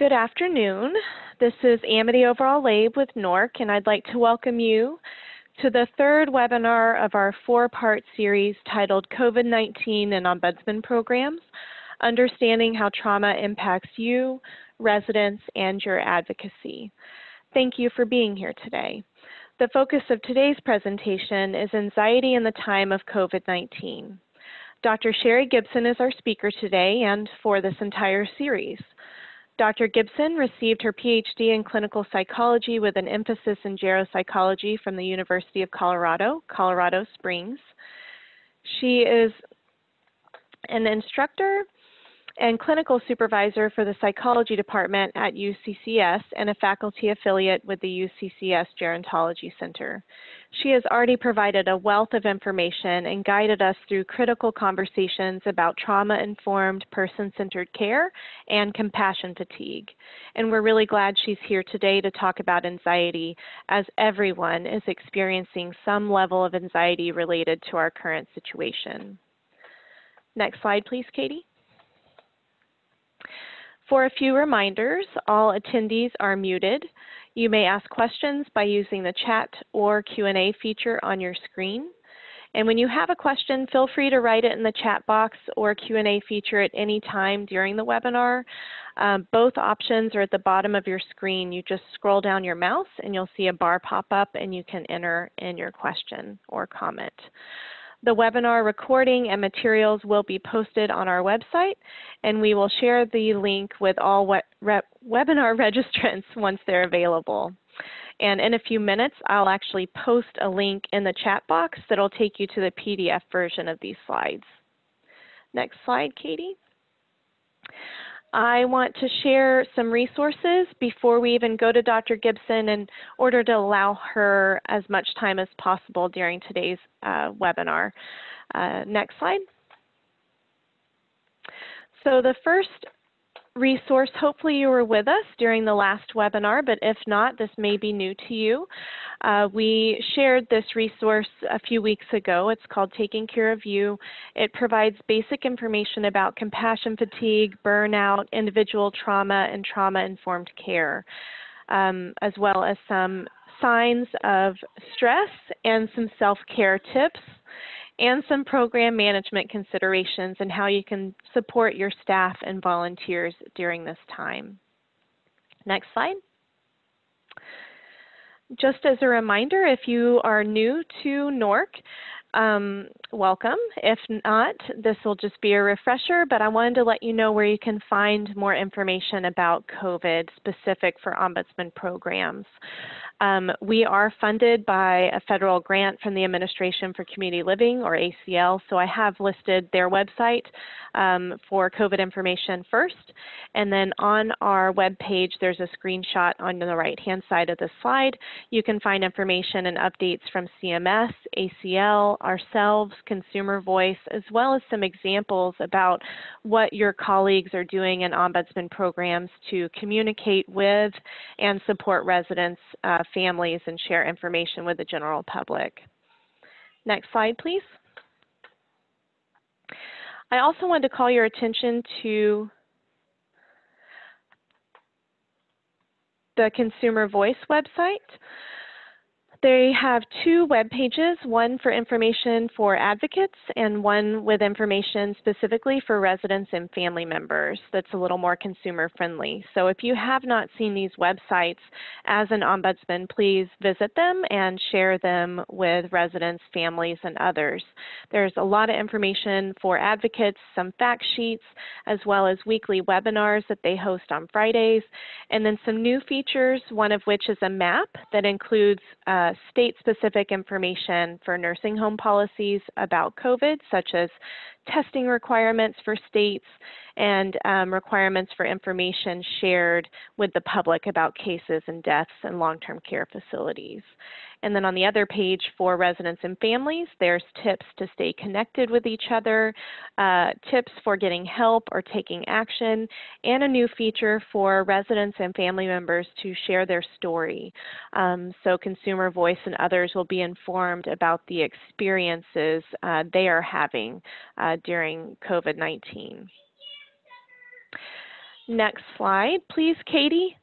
Good afternoon. This is Amity Overall-Labe with NORC, and I'd like to welcome you to the third webinar of our four-part series titled COVID-19 and Ombudsman Programs, Understanding How Trauma Impacts You, Residents, and Your Advocacy. Thank you for being here today. The focus of today's presentation is anxiety in the time of COVID-19. Dr. Sherry Gibson is our speaker today and for this entire series. Dr. Gibson received her PhD in clinical psychology with an emphasis in geropsychology from the University of Colorado, Colorado Springs. She is an instructor and clinical supervisor for the psychology department at UCCS and a faculty affiliate with the UCCS Gerontology Center. She has already provided a wealth of information and guided us through critical conversations about trauma-informed, person-centered care and compassion fatigue. And we're really glad she's here today to talk about anxiety, as everyone is experiencing some level of anxiety related to our current situation. Next slide, please, Katie. For a few reminders, all attendees are muted. You may ask questions by using the chat or Q&A feature on your screen. And when you have a question, feel free to write it in the chat box or Q&A feature at any time during the webinar. Both options are at the bottom of your screen. You just scroll down your mouse and you'll see a bar pop up and you can enter in your question or comment. The webinar recording and materials will be posted on our website, and we will share the link with all webinar registrants once they're available. And in a few minutes, I'll actually post a link in the chat box that'll take you to the PDF version of these slides. Next slide, Katie. I want to share some resources before we even go to Dr. Gibson in order to allow her as much time as possible during today's webinar. Next slide. So the first resource, hopefully you were with us during the last webinar, but if not, this may be new to you. We shared this resource a few weeks ago. It's called Taking Care of You. It provides basic information about compassion fatigue, burnout, individual trauma, and trauma-informed care, as well as some signs of stress and some self-care tips, and some program management considerations and how you can support your staff and volunteers during this time. Next slide. Just as a reminder, if you are new to NORC, welcome. If not, this will just be a refresher, but I wanted to let you know where you can find more information about COVID specific for Ombudsman programs. We are funded by a federal grant from the Administration for Community Living, or ACL, so I have listed their website for COVID information first. And then on our webpage, there's a screenshot on the right-hand side of the slide. You can find information and updates from CMS, ACL, ourselves, Consumer Voice, as well as some examples about what your colleagues are doing in Ombudsman programs to communicate with and support residents, families, and share information with the general public. Next slide, please. I also wanted to call your attention to the Consumer Voice website. They have two web pages, one for information for advocates and one with information specifically for residents and family members that's a little more consumer friendly. So if you have not seen these websites as an ombudsman, please visit them and share them with residents, families, and others. There's a lot of information for advocates, some fact sheets, as well as weekly webinars that they host on Fridays, and then some new features, one of which is a map that includes state-specific information for nursing home policies about COVID, such as testing requirements for states and requirements for information shared with the public about cases and deaths in long-term care facilities. And then on the other page for residents and families, there's tips to stay connected with each other, tips for getting help or taking action, and a new feature for residents and family members to share their story. So Consumer Voice and others will be informed about the experiences they are having during COVID-19. Next slide, please, Katie.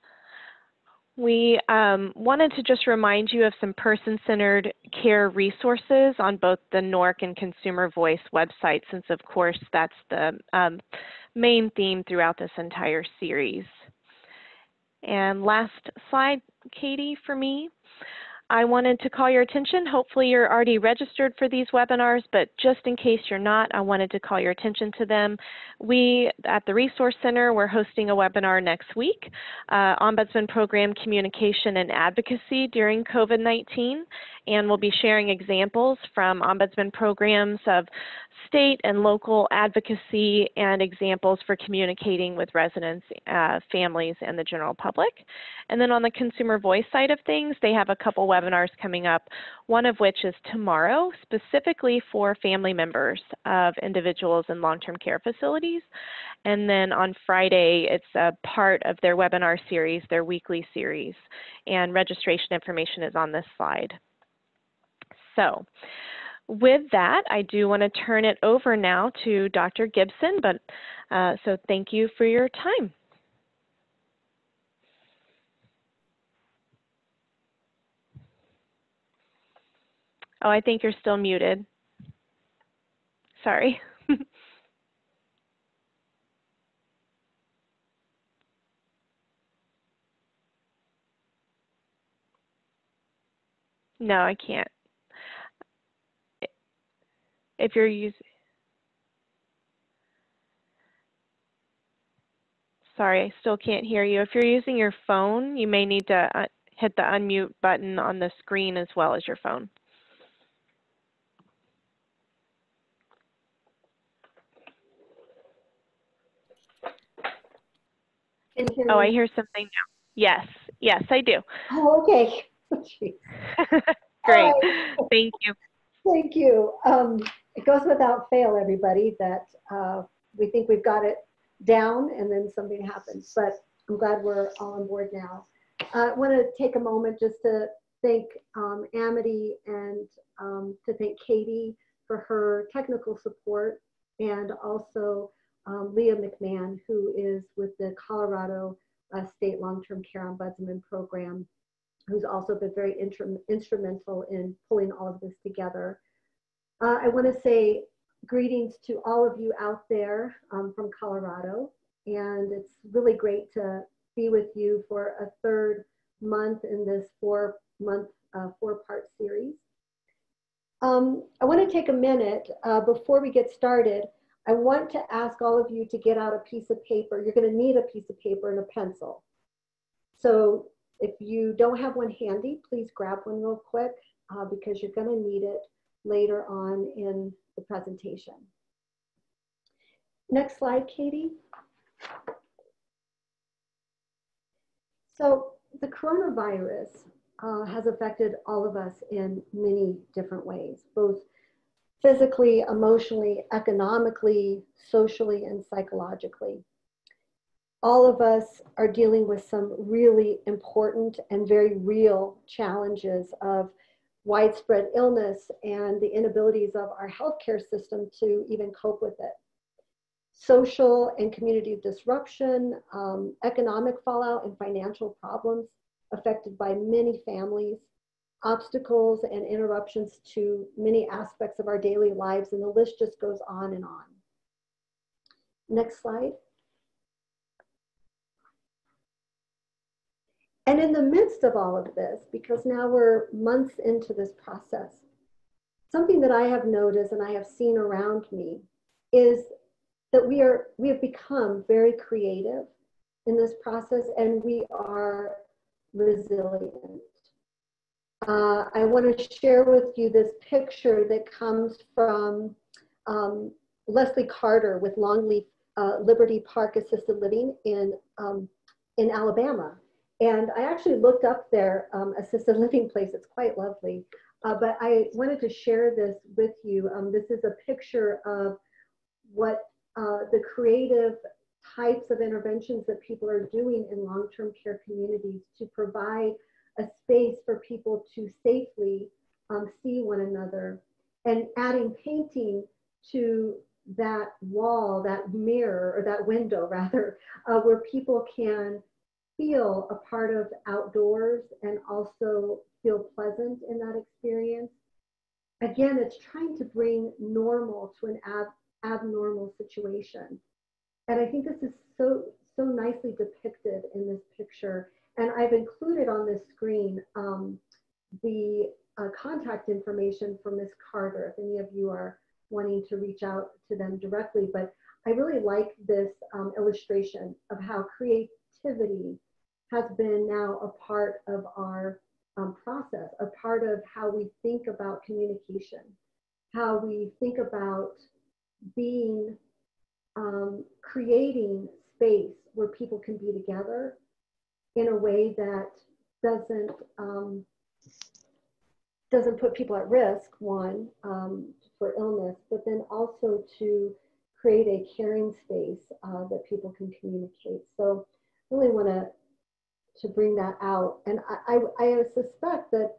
We wanted to just remind you of some person-centered care resources on both the NORC and Consumer Voice website, since of course that's the main theme throughout this entire series. And last slide, Katie, for me. I wanted to call your attention. Hopefully you're already registered for these webinars, but just in case you're not, I wanted to call your attention to them. We at the Resource Center, we're hosting a webinar next week, Ombudsman Program Communication and Advocacy during COVID-19, and we'll be sharing examples from Ombudsman programs of state and local advocacy and examples for communicating with residents, families, and the general public. And then on the Consumer Voice side of things, they have a couple webinars coming up, one of which is tomorrow, specifically for family members of individuals in long-term care facilities. And then on Friday, it's a part of their webinar series, their weekly series. And registration information is on this slide. So with that, I do want to turn it over now to Dr. Gibson, but so thank you for your time. Oh, I think you're still muted. Sorry. No, I can't. If you're using, sorry, I still can't hear you. If you're using your phone, you may need to hit the unmute button on the screen as well as your phone. Oh, I hear something now. Yes, yes, I do. Oh, okay. Great. Thank you. Thank you. It goes without fail, everybody, that we think we've got it down and then something happens, but I'm glad we're all on board now. I want to take a moment just to thank Amity and to thank Katie for her technical support, and also Leah McMahon, who is with the Colorado State Long-Term Care Ombudsman Program, who's also been very instrumental in pulling all of this together. I want to say greetings to all of you out there from Colorado, and it's really great to be with you for a third month in this four-part series. I want to take a minute before we get started. I want to ask all of you to get out a piece of paper. You're going to need a piece of paper and a pencil. So if you don't have one handy, please grab one real quick because you're going to need it later on in the presentation. Next slide, Katie. So the coronavirus has affected all of us in many different ways, both physically, emotionally, economically, socially, and psychologically. All of us are dealing with some really important and very real challenges of widespread illness and the inabilities of our healthcare system to even cope with it. Social and community disruption, economic fallout and financial problems affected by many families, obstacles and interruptions to many aspects of our daily lives, and the list just goes on and on. Next slide. And in the midst of all of this, because now we're months into this process, something that I have noticed and I have seen around me is that we have become very creative in this process, and we are resilient. I want to share with you this picture that comes from Leslie Carter with Longleaf Liberty Park Assisted Living in Alabama. And I actually looked up their assisted living place. It's quite lovely. But I wanted to share this with you. This is a picture of what the creative types of interventions that people are doing in long-term care communities to provide a space for people to safely see one another, and adding painting to that wall, that mirror, or that window rather, where people can feel a part of outdoors and also feel pleasant in that experience. Again, it's trying to bring normal to an abnormal situation. And I think this is so nicely depicted in this picture. And I've included on this screen the contact information for Ms. Carter, if any of you are wanting to reach out to them directly. But I really like this illustration of how creativity has been now a part of our process, a part of how we think about communication, how we think about being, creating space where people can be together in a way that doesn't put people at risk, one, for illness, but then also to create a caring space that people can communicate. So I really want to bring that out. And I suspect that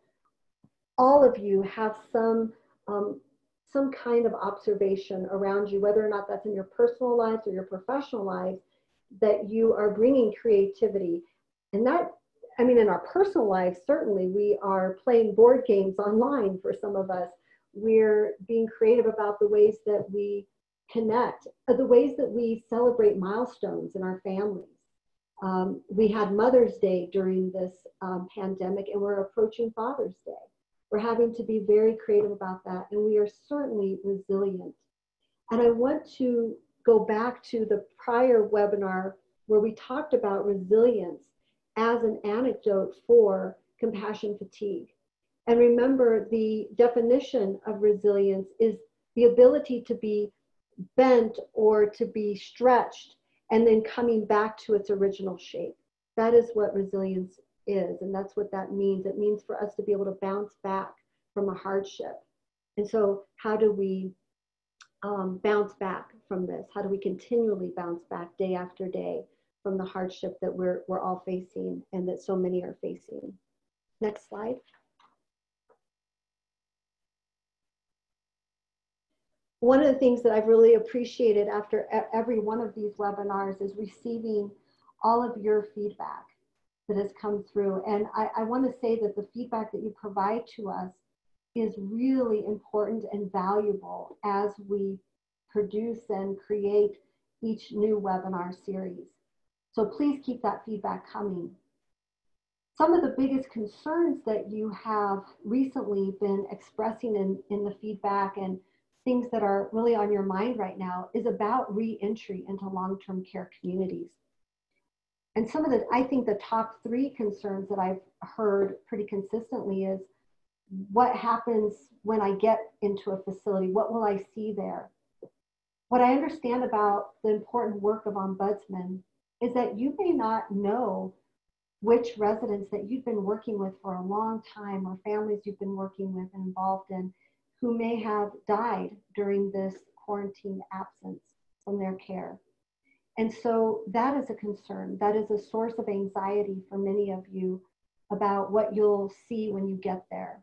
all of you have some kind of observation around you, whether or not that's in your personal lives or your professional lives, that you are bringing creativity. And that, I mean, in our personal lives, certainly we are playing board games online for some of us. We're being creative about the ways that we connect, the ways that we celebrate milestones in our families. We had Mother's Day during this pandemic, and we're approaching Father's Day. We're having to be very creative about that, and we are certainly resilient. And I want to go back to the prior webinar where we talked about resilience as an anecdote for compassion fatigue. And remember, the definition of resilience is the ability to be bent or to be stretched and then coming back to its original shape. That is what resilience is, and that's what that means. It means for us to be able to bounce back from a hardship. And so how do we bounce back from this? How do we continually bounce back day after day from the hardship that we're all facing and that so many are facing? Next slide. One of the things that I've really appreciated after every one of these webinars is receiving all of your feedback that has come through. And I want to say that the feedback that you provide to us is really important and valuable as we produce and create each new webinar series. So please keep that feedback coming. Some of the biggest concerns that you have recently been expressing in the feedback and things that are really on your mind right now is about re-entry into long-term care communities. And some of the, I think the top 3 concerns that I've heard pretty consistently is, what happens when I get into a facility? What will I see there? What I understand about the important work of Ombudsman is that you may not know which residents that you've been working with for a long time, or families you've been working with and involved in, who may have died during this quarantine absence from their care. And so that is a concern. That is a source of anxiety for many of you about what you'll see when you get there.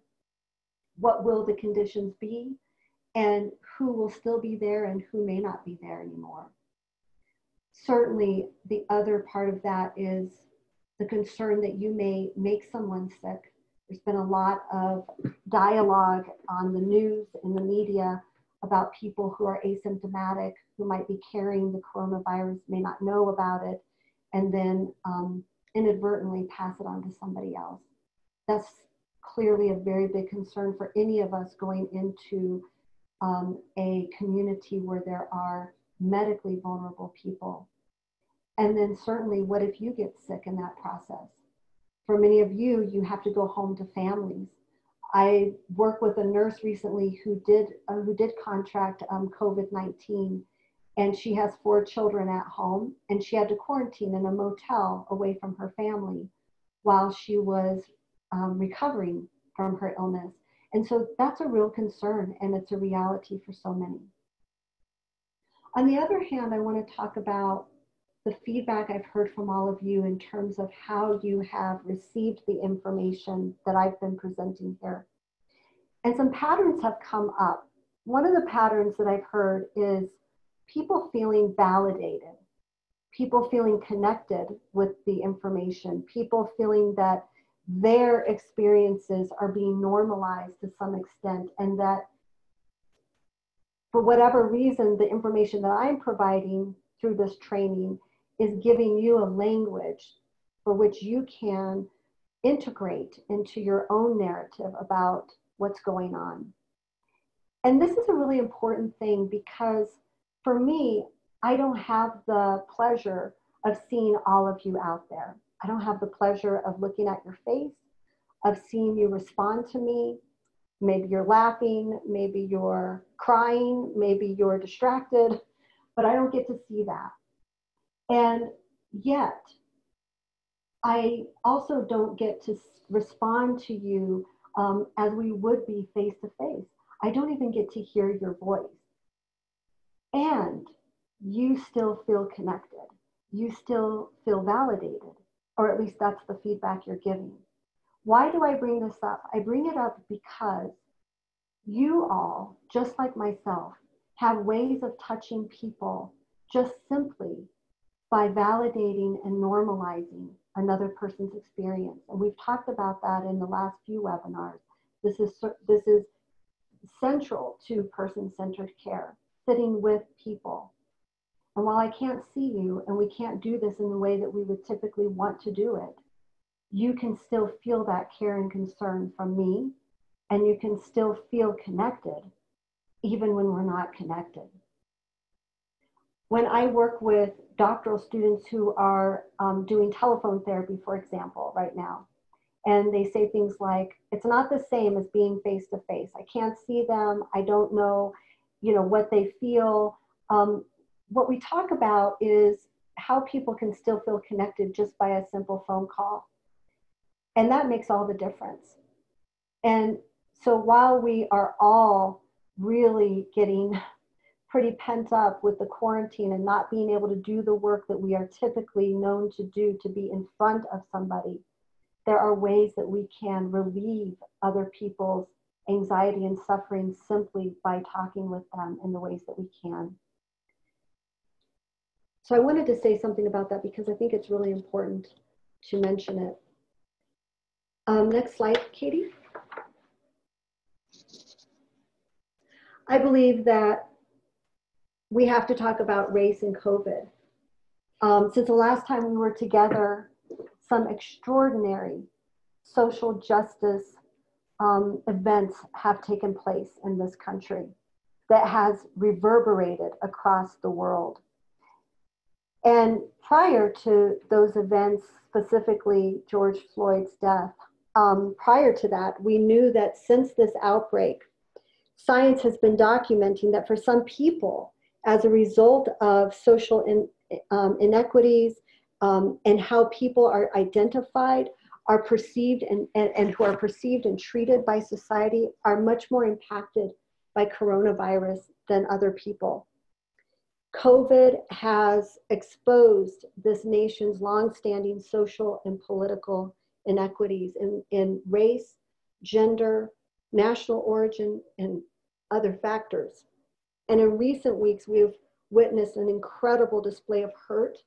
What will the conditions be, and who will still be there and who may not be there anymore. Certainly the other part of that is the concern that you may make someone sick. There's been a lot of dialogue on the news and the media about people who are asymptomatic, who might be carrying the coronavirus, may not know about it, and then inadvertently pass it on to somebody else. That's clearly a very big concern for any of us going into a community where there are medically vulnerable people. And then certainly, what if you get sick in that process? For many of you, you have to go home to families. I worked with a nurse recently who did contract COVID-19, and she has 4 children at home, and she had to quarantine in a motel away from her family while she was recovering from her illness. And so that's a real concern, and it's a reality for so many. On the other hand, I want to talk about the feedback I've heard from all of you in terms of how you have received the information that I've been presenting here. And some patterns have come up. One of the patterns that I've heard is people feeling validated, people feeling connected with the information, people feeling that their experiences are being normalized to some extent, and that for whatever reason, the information that I'm providing through this training is giving you a language for which you can integrate into your own narrative about what's going on. And this is a really important thing because for me, I don't have the pleasure of seeing all of you out there. I don't have the pleasure of looking at your face, of seeing you respond to me. Maybe you're laughing, maybe you're crying, maybe you're distracted, but I don't get to see that. And yet, I also don't get to respond to you as we would be face to face. I don't even get to hear your voice. And you still feel connected. You still feel validated, or at least that's the feedback you're giving. Why do I bring this up? I bring it up because you all, just like myself, have ways of touching people just simply by validating and normalizing another person's experience. And we've talked about that in the last few webinars. This is central to person-centered care, sitting with people. And while I can't see you and we can't do this in the way that we would typically want to do it, you can still feel that care and concern from me, and you can still feel connected even when we're not connected. When I work with doctoral students who are doing telephone therapy, for example, right now, and they say things like, it's not the same as being face to face. I can't see them. I don't know, what they feel. What we talk about is how people can still feel connected just by a simple phone call. And that makes all the difference. And so while we are all really getting pretty pent up with the quarantine and not being able to do the work that we are typically known to do, to be in front of somebody, there are ways that we can relieve other people's anxiety and suffering simply by talking with them in the ways that we can. So I wanted to say something about that because I think it's really important to mention it. Next slide, Katie. I believe that we have to talk about race and COVID. Since the last time we were together, some extraordinary social justice events have taken place in this country that has reverberated across the world. And prior to those events, specifically George Floyd's death, prior to that, we knew that since this outbreak, science has been documenting that for some people, as a result of social inequities and how people are identified, are perceived and who are perceived and treated by society, are much more impacted by coronavirus than other people. COVID has exposed this nation's longstanding social and political inequities in race, gender, national origin, and other factors. And in recent weeks, we've witnessed an incredible display of hurt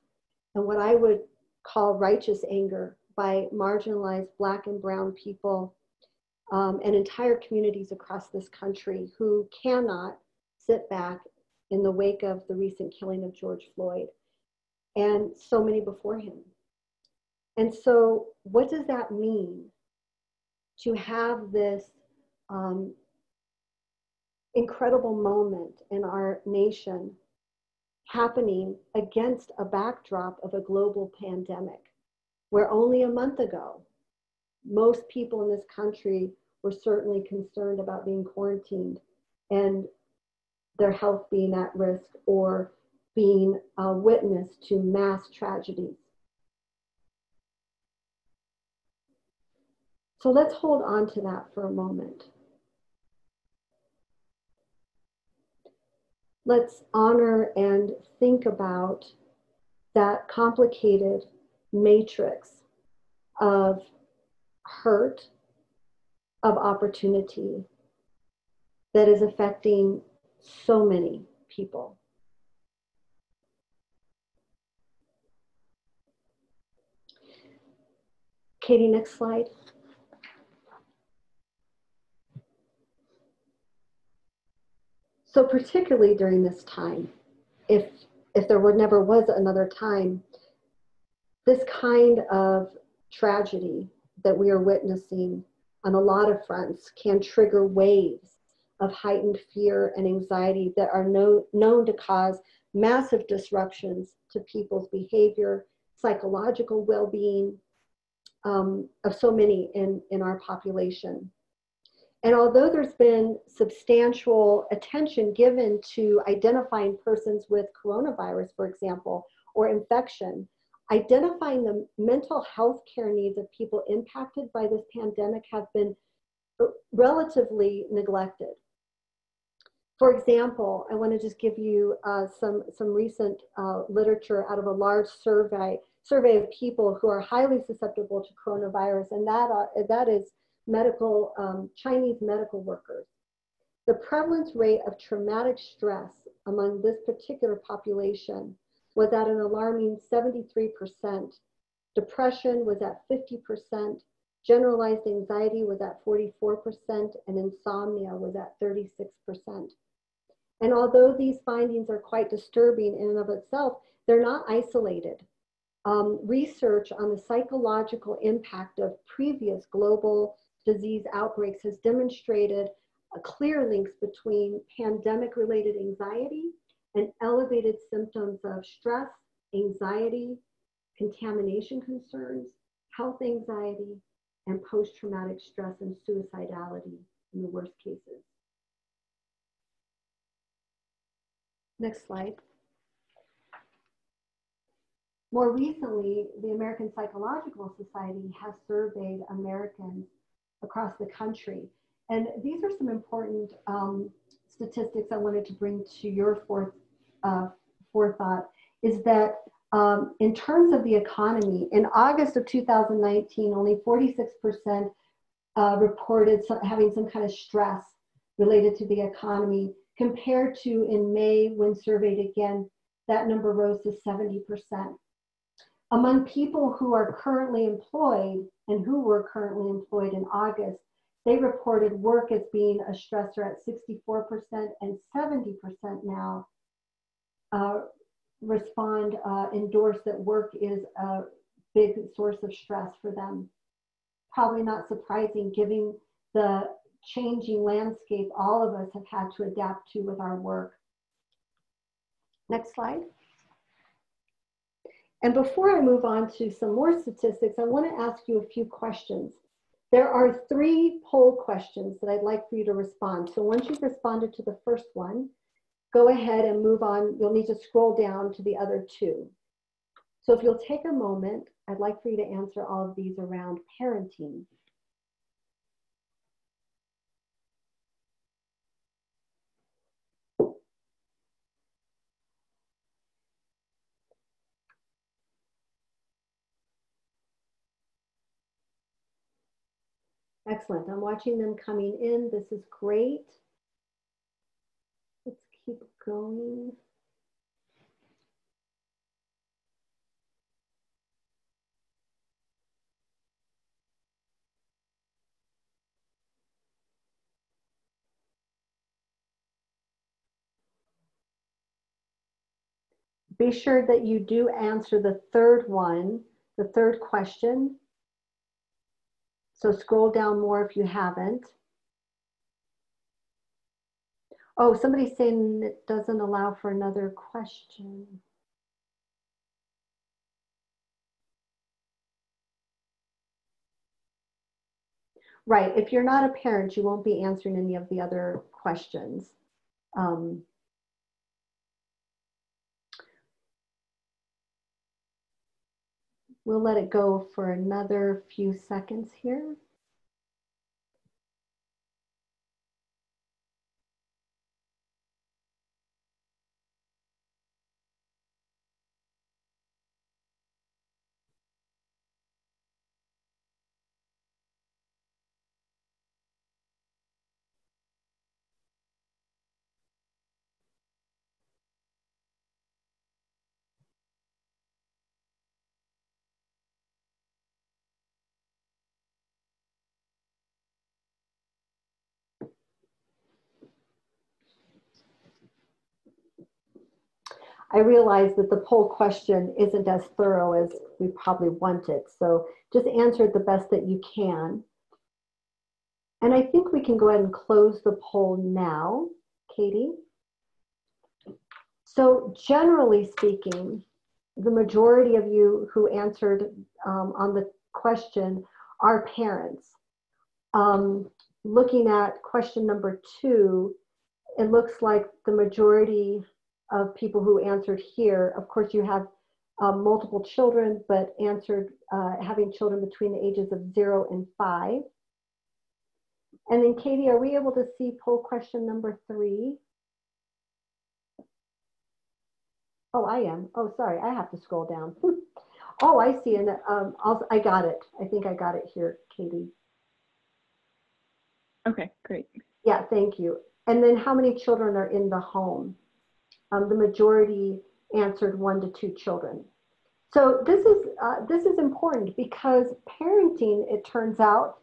and what I would call righteous anger by marginalized Black and Brown people and entire communities across this country who cannot sit back in the wake of the recent killing of George Floyd and so many before him. And so what does that mean to have this incredible moment in our nation happening against a backdrop of a global pandemic, where only a month ago, most people in this country were certainly concerned about being quarantined and their health being at risk or being a witness to mass tragedies. So let's hold on to that for a moment. Let's honor and think about that complicated matrix of hurt, of opportunity, that is affecting so many people. Katie, next slide. So particularly during this time, if there never was another time, this kind of tragedy that we are witnessing on a lot of fronts can trigger waves of heightened fear and anxiety that are known to cause massive disruptions to people's behavior, psychological well-being, of so many in our population. And although there's been substantial attention given to identifying persons with coronavirus, for example, or infection, identifying the mental health care needs of people impacted by this pandemic have been relatively neglected. For example, I want to just give you some recent literature out of a large survey of people who are highly susceptible to coronavirus, and that is Chinese medical workers. The prevalence rate of traumatic stress among this particular population was at an alarming 73%. Depression was at 50%. Generalized anxiety was at 44%, and insomnia was at 36%. And although these findings are quite disturbing in and of itself, they're not isolated. Research on the psychological impact of previous global disease outbreaks has demonstrated clear links between pandemic-related anxiety and elevated symptoms of stress, anxiety, contamination concerns, health anxiety, and post-traumatic stress and suicidality in the worst cases. Next slide. More recently, the American Psychological Society has surveyed Americans across the country. And these are some important statistics I wanted to bring to your forethought, is that in terms of the economy, in August of 2019, only 46% reported having some kind of stress related to the economy, compared to in May, when surveyed again, that number rose to 70%. Among people who are currently employed and who were currently employed in August, they reported work as being a stressor at 64%, and 70% now endorse that work is a big source of stress for them. Probably not surprising, given the changing landscape all of us have had to adapt to with our work. Next slide. And before I move on to some more statistics, I want to ask you a few questions. There are 3 poll questions that I'd like for you to respond. So once you've responded to the first one, go ahead and move on. You'll need to scroll down to the other 2. So if you'll take a moment, I'd like for you to answer all of these around parenting. Excellent. I'm watching them coming in. This is great. Let's keep going. Be sure that you do answer the third one, the third question. So scroll down more if you haven't. Oh, somebody's saying it doesn't allow for another question. Right, if you're not a parent, you won't be answering any of the other questions. We'll let it go for another few seconds here. I realize that the poll question isn't as thorough as we probably want it. So just answer it the best that you can. And I think we can go ahead and close the poll now, Katie. So generally speaking, the majority of you who answered on the question are parents. Looking at question number 2, it looks like the majority of people who answered here, of course you have multiple children, but answered having children between the ages of 0 and 5. And then Katie, are we able to see poll question number 3? Oh, I am. Oh, sorry, I have to scroll down. Oh, I see, and I got it. I think I got it here, Katie. Okay, great. Yeah, thank you. And then how many children are in the home? The majority answered 1 to 2 children. So this is important because parenting, it turns out,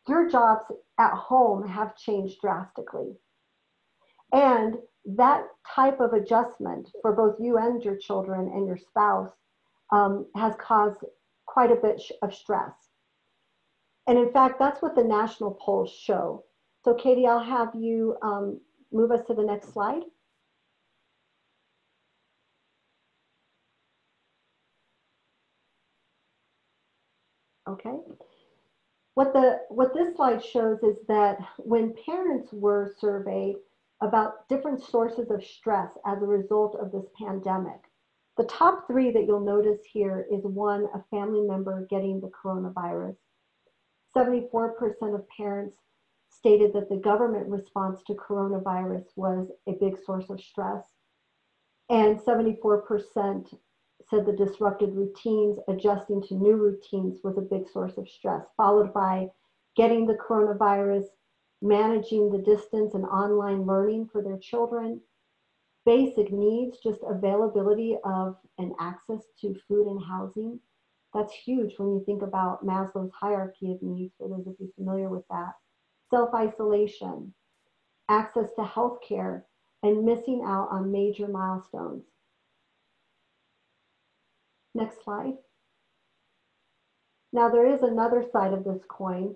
your jobs at home have changed drastically. And that type of adjustment for both you and your children and your spouse has caused quite a bit of stress. And in fact, that's what the national polls show. So Katie, I'll have you move us to the next slide. Okay. What this slide shows is that when parents were surveyed about different sources of stress as a result of this pandemic, the top 3 that you'll notice here is 1, a family member getting the coronavirus. 74% of parents stated that the government response to coronavirus was a big source of stress. And 74% said the disrupted routines, adjusting to new routines was a big source of stress, followed by getting the coronavirus, managing the distance and online learning for their children, basic needs, just availability of and access to food and housing. That's huge when you think about Maslow's hierarchy of needs, for those of you familiar with that. Self-isolation, access to healthcare, and missing out on major milestones. Next slide. Now there is another side of this coin.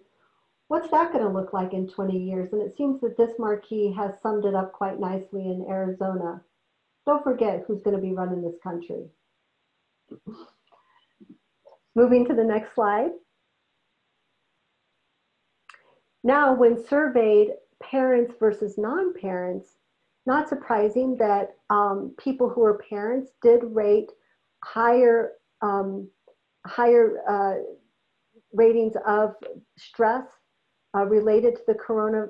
What's that going to look like in 20 years? And it seems that this marquee has summed it up quite nicely in Arizona. Don't forget who's going to be running this country. Moving to the next slide. Now, when surveyed parents versus non-parents, not surprising that people who are parents did rate higher ratings of stress related to the corona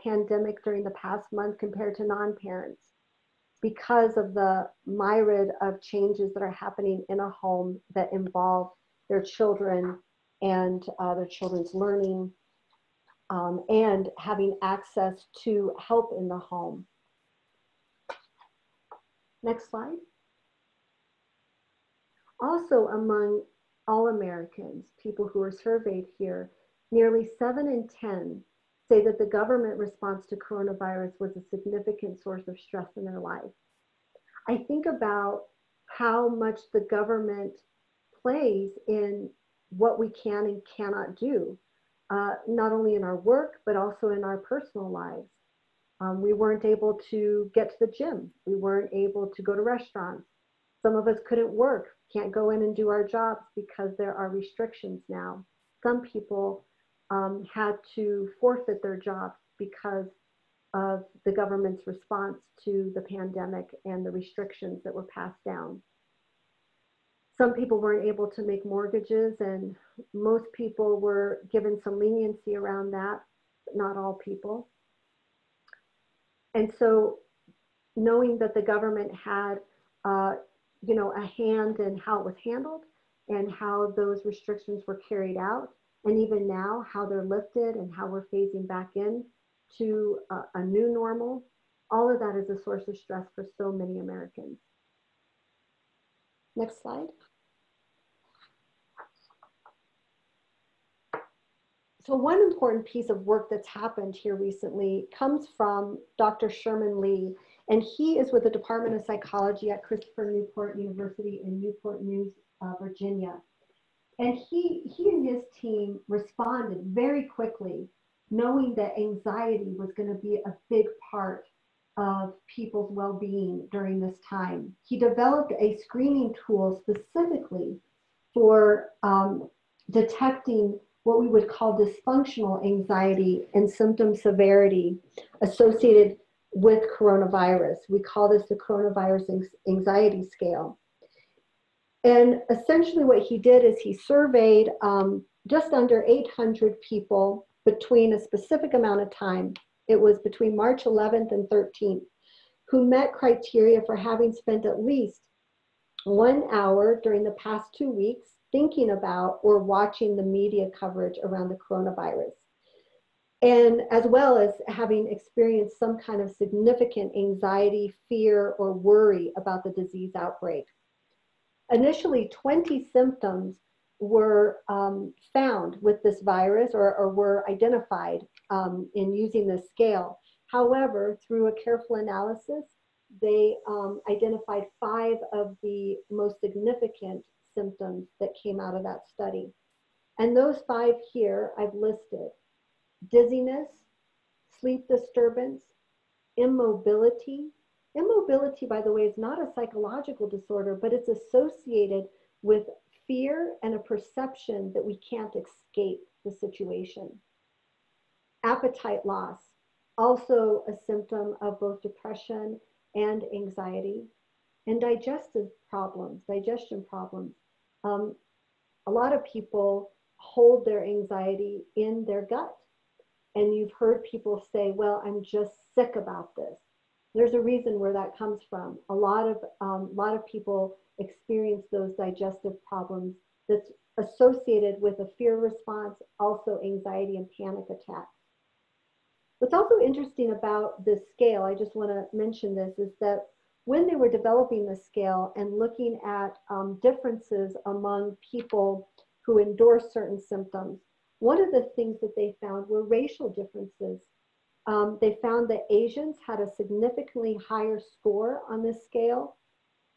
pandemic during the past month compared to non-parents, because of the myriad of changes that are happening in a home that involve their children and their children's learning and having access to help in the home. Next slide. Also, among all Americans, people who are surveyed here, nearly 7 in 10 say that the government response to coronavirus was a significant source of stress in their life. I think about how much the government plays in what we can and cannot do, not only in our work, but also in our personal lives. We weren't able to get to the gym. We weren't able to go to restaurants. Some of us couldn't work, can't go in and do our jobs because there are restrictions now. Some people had to forfeit their jobs because of the government's response to the pandemic and the restrictions that were passed down. Some people weren't able to make mortgages, and most people were given some leniency around that, but not all people. And so knowing that the government had a hand in how it was handled and how those restrictions were carried out, and even now how they're lifted and how we're phasing back in to a new normal, all of that is a source of stress for so many Americans. Next slide. So one important piece of work that's happened here recently comes from Dr. Sherman Lee, And he is with the Department of Psychology at Christopher Newport University in Newport News, Virginia. And he and his team responded very quickly, knowing that anxiety was going to be a big part of people's well-being during this time. He developed a screening tool specifically for detecting what we would call dysfunctional anxiety and symptom severity associated with coronavirus. We call this the coronavirus anxiety scale. And essentially what he did is he surveyed just under 800 people between a specific amount of time. It was between March 11th and 13th, who met criteria for having spent at least 1 hour during the past 2 weeks thinking about or watching the media coverage around the coronavirus, and as well as having experienced some kind of significant anxiety, fear, or worry about the disease outbreak. Initially, 20 symptoms were found with this virus or were identified in using this scale. However, through a careful analysis, they identified 5 of the most significant symptoms that came out of that study. And those 5 here I've listed: dizziness, sleep disturbance, immobility. Immobility, by the way, is not a psychological disorder, but it's associated with fear and a perception that we can't escape the situation. Appetite loss, also a symptom of both depression and anxiety. And digestion problems. A lot of people hold their anxiety in their gut. And you've heard people say, well, I'm just sick about this. There's a reason where that comes from. A lot of people experience those digestive problems that's associated with a fear response, also anxiety and panic attacks. What's also interesting about this scale, I just want to mention this, is that when they were developing the scale and looking at differences among people who endorse certain symptoms, one of the things that they found were racial differences. They found that Asians had a significantly higher score on this scale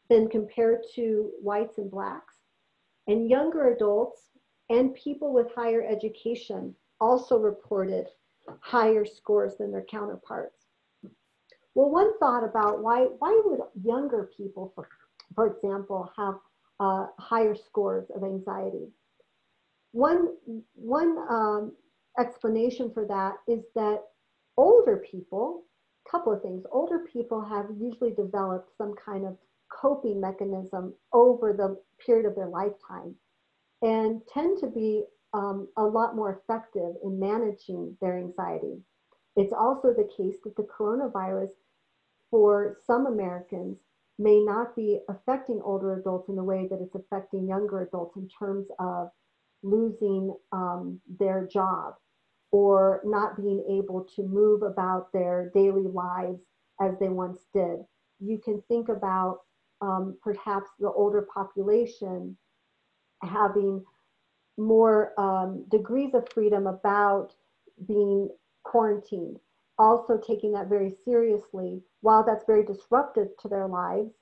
than compared to whites and blacks. And younger adults and people with higher education also reported higher scores than their counterparts. Well, one thought about why would younger people, for example, have higher scores of anxiety? One explanation for that is that older people, a couple of things, older people have usually developed some kind of coping mechanism over the period of their lifetime and tend to be a lot more effective in managing their anxiety. It's also the case that the coronavirus for some Americans may not be affecting older adults in the way that it's affecting younger adults in terms of losing their job or not being able to move about their daily lives as they once did. You can think about perhaps the older population having more degrees of freedom about being quarantined, also taking that very seriously. While that's very disruptive to their lives,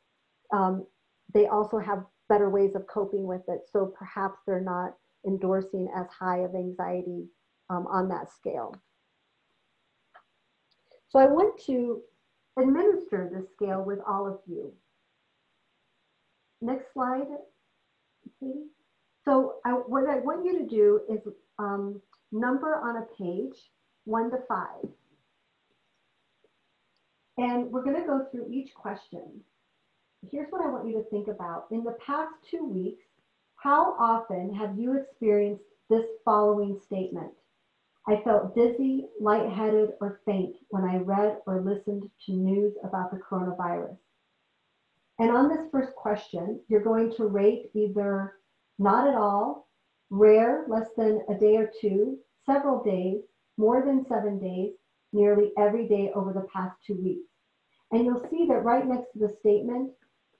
they also have better ways of coping with it. So perhaps they're not endorsing as high of anxiety on that scale. So I want to administer this scale with all of you. Next slide, Katie. So what I want you to do is number on a page 1 to 5. And we're going to go through each question. Here's what I want you to think about. In the past 2 weeks, how often have you experienced this following statement? I felt dizzy, lightheaded, or faint when I read or listened to news about the coronavirus. And on this first question, you're going to rate either not at all, rare, less than a day or two, several days, more than 7 days, nearly every day over the past 2 weeks. And you'll see that right next to the statement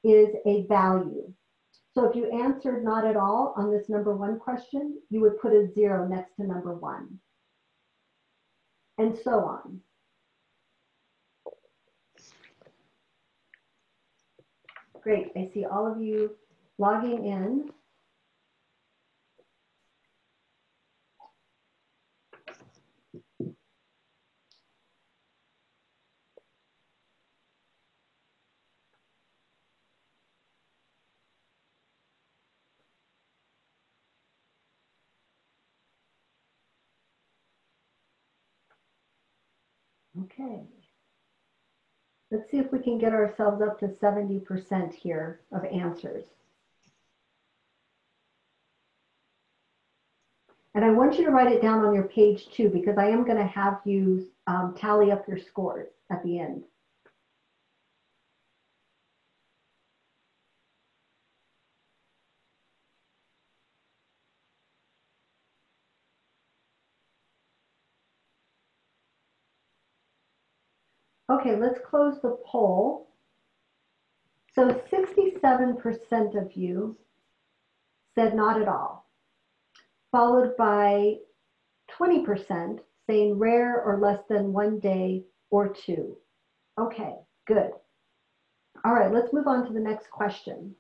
is a value. So if you answered not at all on this number 1 question, you would put a 0 next to number 1. And so on. Great. I see all of you logging in. Okay. Let's see if we can get ourselves up to 70% here of answers. And I want you to write it down on your page too, because I am going to have you tally up your scores at the end. Okay, let's close the poll. So 67% of you said not at all, followed by 20% saying rare or less than 1 day or 2. Okay, good. All right, let's move on to the next question.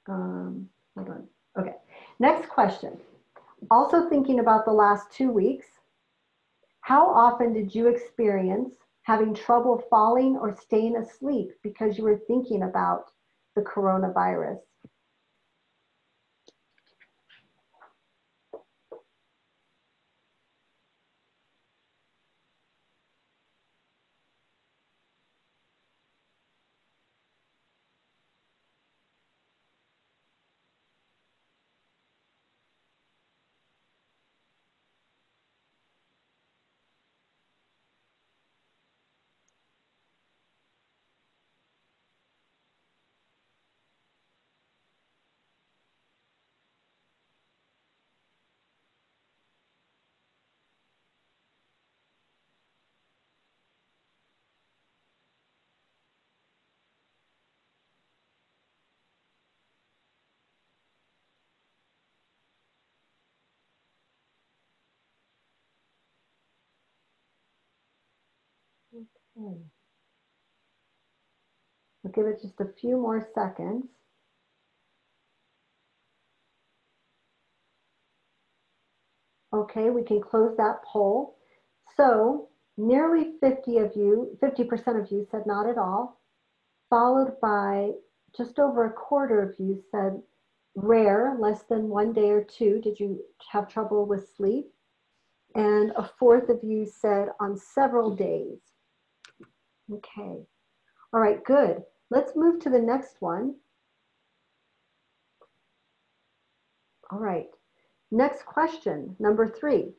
Hold on. Okay, next question. Also thinking about the last 2 weeks, how often did you experience having trouble falling or staying asleep because you were thinking about the coronavirus? Okay. We'll give it just a few more seconds. Okay, we can close that poll. So nearly 50% of you said not at all, followed by just over a quarter of you said rare, less than 1 day or 2. Did you have trouble with sleep? And a fourth of you said on several days. Okay. All right, good. Let's move to the next one. All right. Next question, number 3.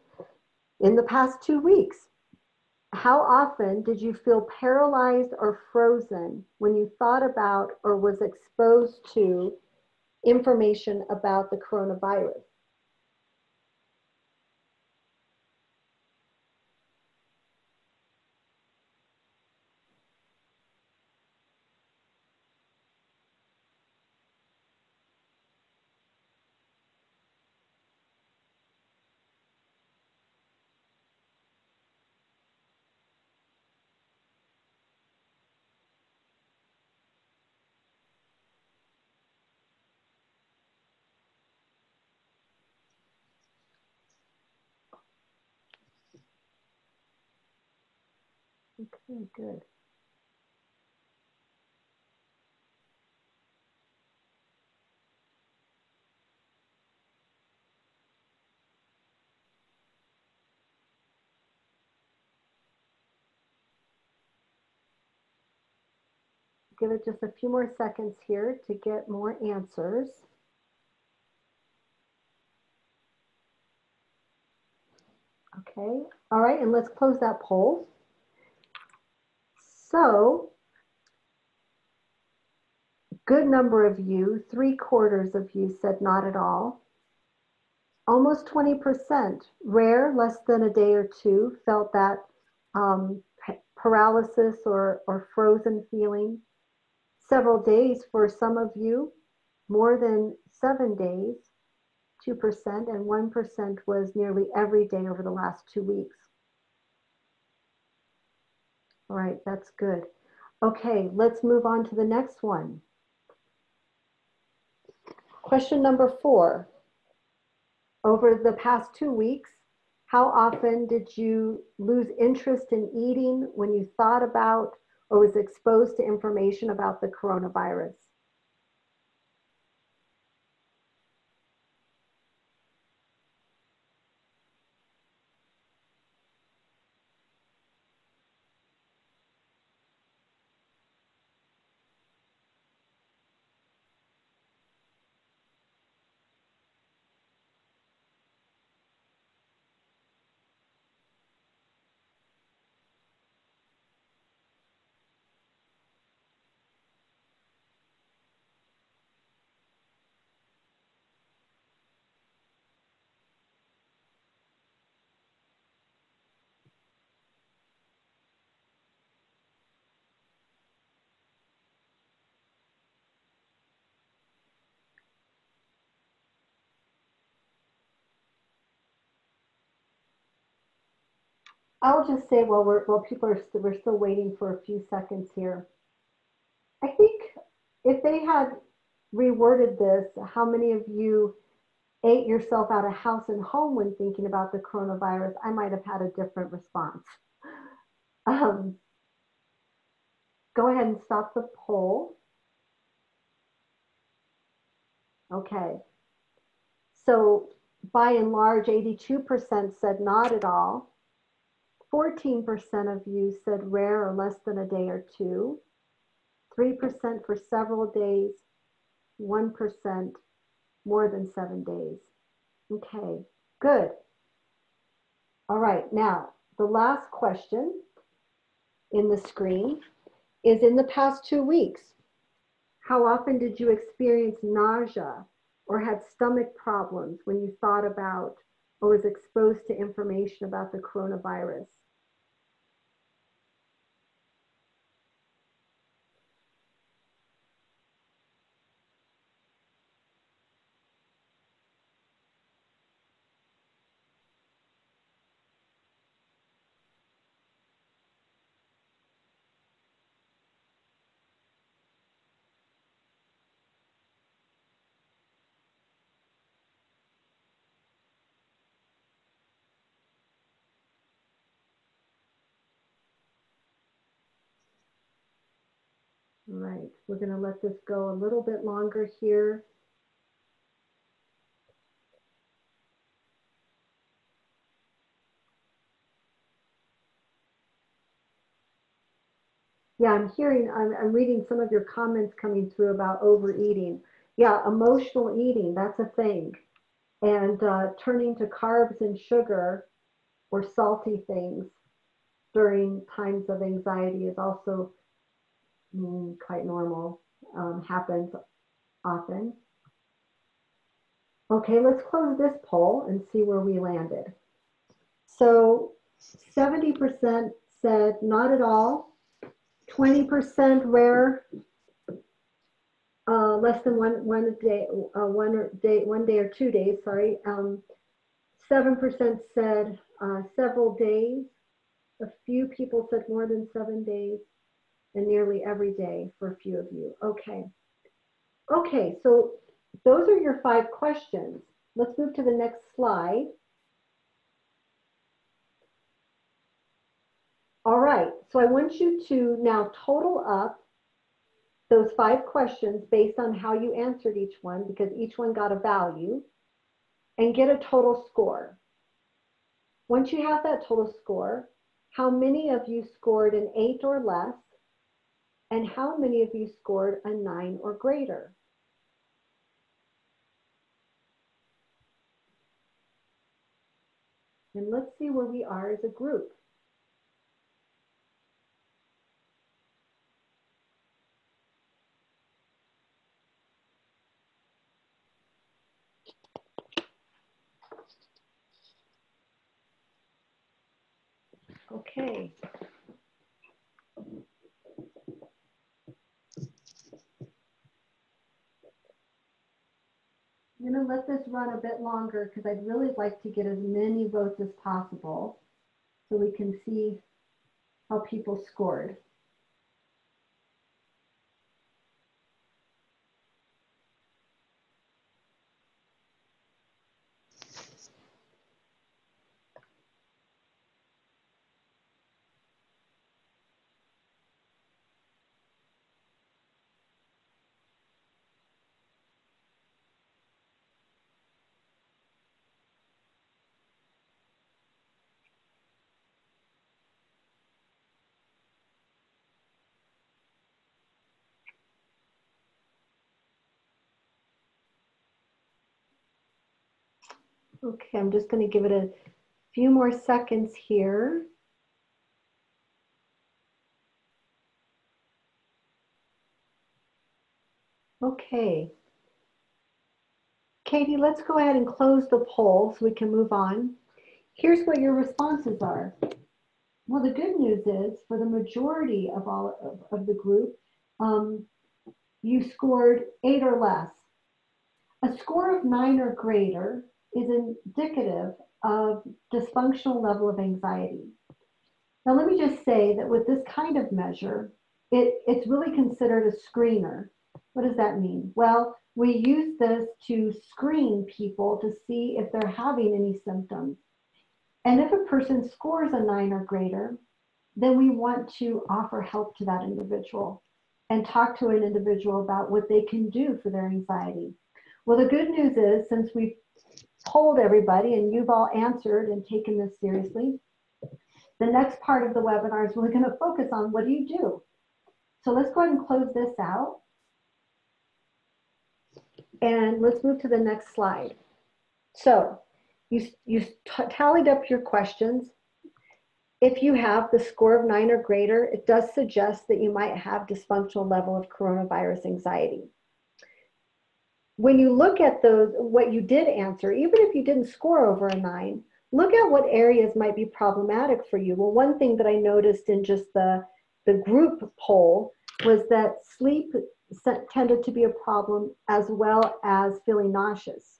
In the past 2 weeks, how often did you feel paralyzed or frozen when you thought about or was exposed to information about the coronavirus? Okay, good. Give it just a few more seconds here to get more answers. Okay, all right, and let's close that poll. So, good number of you, 3/4 of you said not at all. Almost 20%, rare, less than a day or 2, felt that paralysis or frozen feeling. Several days for some of you, more than 7 days, 2%, and 1% was nearly every day over the last 2 weeks. All right, that's good. Okay, let's move on to the next one. Question number 4. Over the past 2 weeks, how often did you lose interest in eating when you thought about or was exposed to information about the coronavirus? I'll just say while people are we're still waiting for a few seconds here. I think if they had reworded this, how many of you ate yourself out of house and home when thinking about the coronavirus, I might have had a different response. Go ahead and stop the poll. Okay. So by and large, 82% said not at all. 14% of you said rare or less than a day or two. 3% for several days. 1% more than 7 days. Okay, good. All right, now the last question in the screen is, in the past 2 weeks, how often did you experience nausea or had stomach problems when you thought about or was exposed to information about the coronavirus? All right, we're going to let this go a little bit longer here. Yeah, I'm reading some of your comments coming through about overeating. Yeah, emotional eating, that's a thing. And turning to carbs and sugar or salty things during times of anxiety is also quite normal, happens often. Okay, let's close this poll and see where we landed. So 70% said not at all, 20% rare, less than one day or 2 days, sorry. 7% said several days. A few people said more than 7 days, and nearly every day for a few of you. Okay. Okay, so those are your 5 questions. Let's move to the next slide. All right, so I want you to now total up those 5 questions based on how you answered each one, because each one got a value, and get a total score. Once you have that total score, how many of you scored an 8 or less, and how many of you scored a 9 or greater? And let's see where we are as a group. Okay. I'm going to let this run a bit longer because I'd really like to get as many votes as possible so we can see how people scored. Okay, I'm just going to give it a few more seconds here. Okay. Katie, let's go ahead and close the poll so we can move on. Here's what your responses are. Well, the good news is for the majority of all of the group, you scored 8 or less. A score of 9 or greater is indicative of dysfunctional level of anxiety. Now, let me just say that with this kind of measure, it's really considered a screener. What does that mean? Well, we use this to screen people to see if they're having any symptoms. And if a person scores a 9 or greater, then we want to offer help to that individual and talk to an individual about what they can do for their anxiety. Well, the good news is, since we've polled everybody and you've all answered and taken this seriously, the next part of the webinar is really going to focus on what do you do. So let's go ahead and close this out. And let's move to the next slide. So you tallied up your questions. If you have the score of 9 or greater, it does suggest that you might have dysfunctional level of coronavirus anxiety. When you look at those, what you did answer, even if you didn't score over a 9, look at what areas might be problematic for you. Well, one thing that I noticed in just the group poll was that sleep tended to be a problem, as well as feeling nauseous.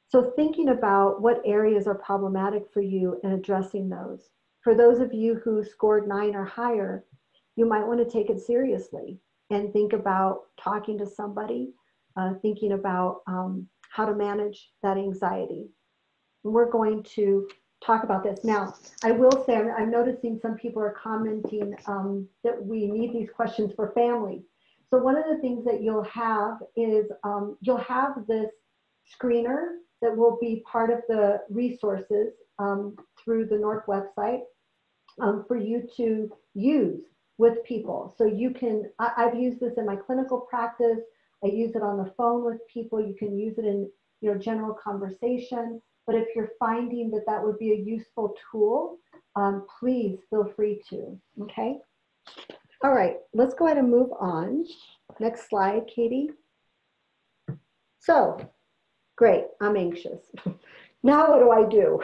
So thinking about what areas are problematic for you and addressing those. For those of you who scored 9 or higher, you might want to take it seriously and think about talking to somebody, thinking about how to manage that anxiety. And we're going to talk about this. Now, I will say, I'm noticing some people are commenting that we need these questions for family. So one of the things that you'll have is you'll have this screener that will be part of the resources through the NORC website for you to use with people. So you can, I've used this in my clinical practice. I use it on the phone with people. You can use it in general conversation. But if you're finding that that would be a useful tool, please feel free to, okay? All right, let's go ahead and move on. Next slide, Katie. So, great, I'm anxious. Now what do I do?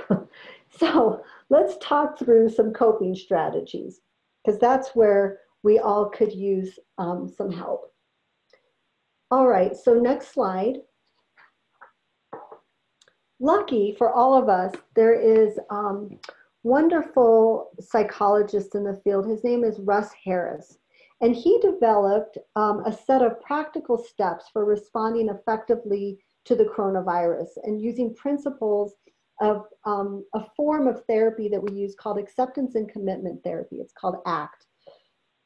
So let's talk through some coping strategies, because that's where we all could use some help. All right, so next slide. Lucky for all of us, there is wonderful psychologist in the field. His name is Russ Harris. And he developed a set of practical steps for responding effectively to the coronavirus and using principles of a form of therapy that we use called acceptance and commitment therapy. It's called ACT.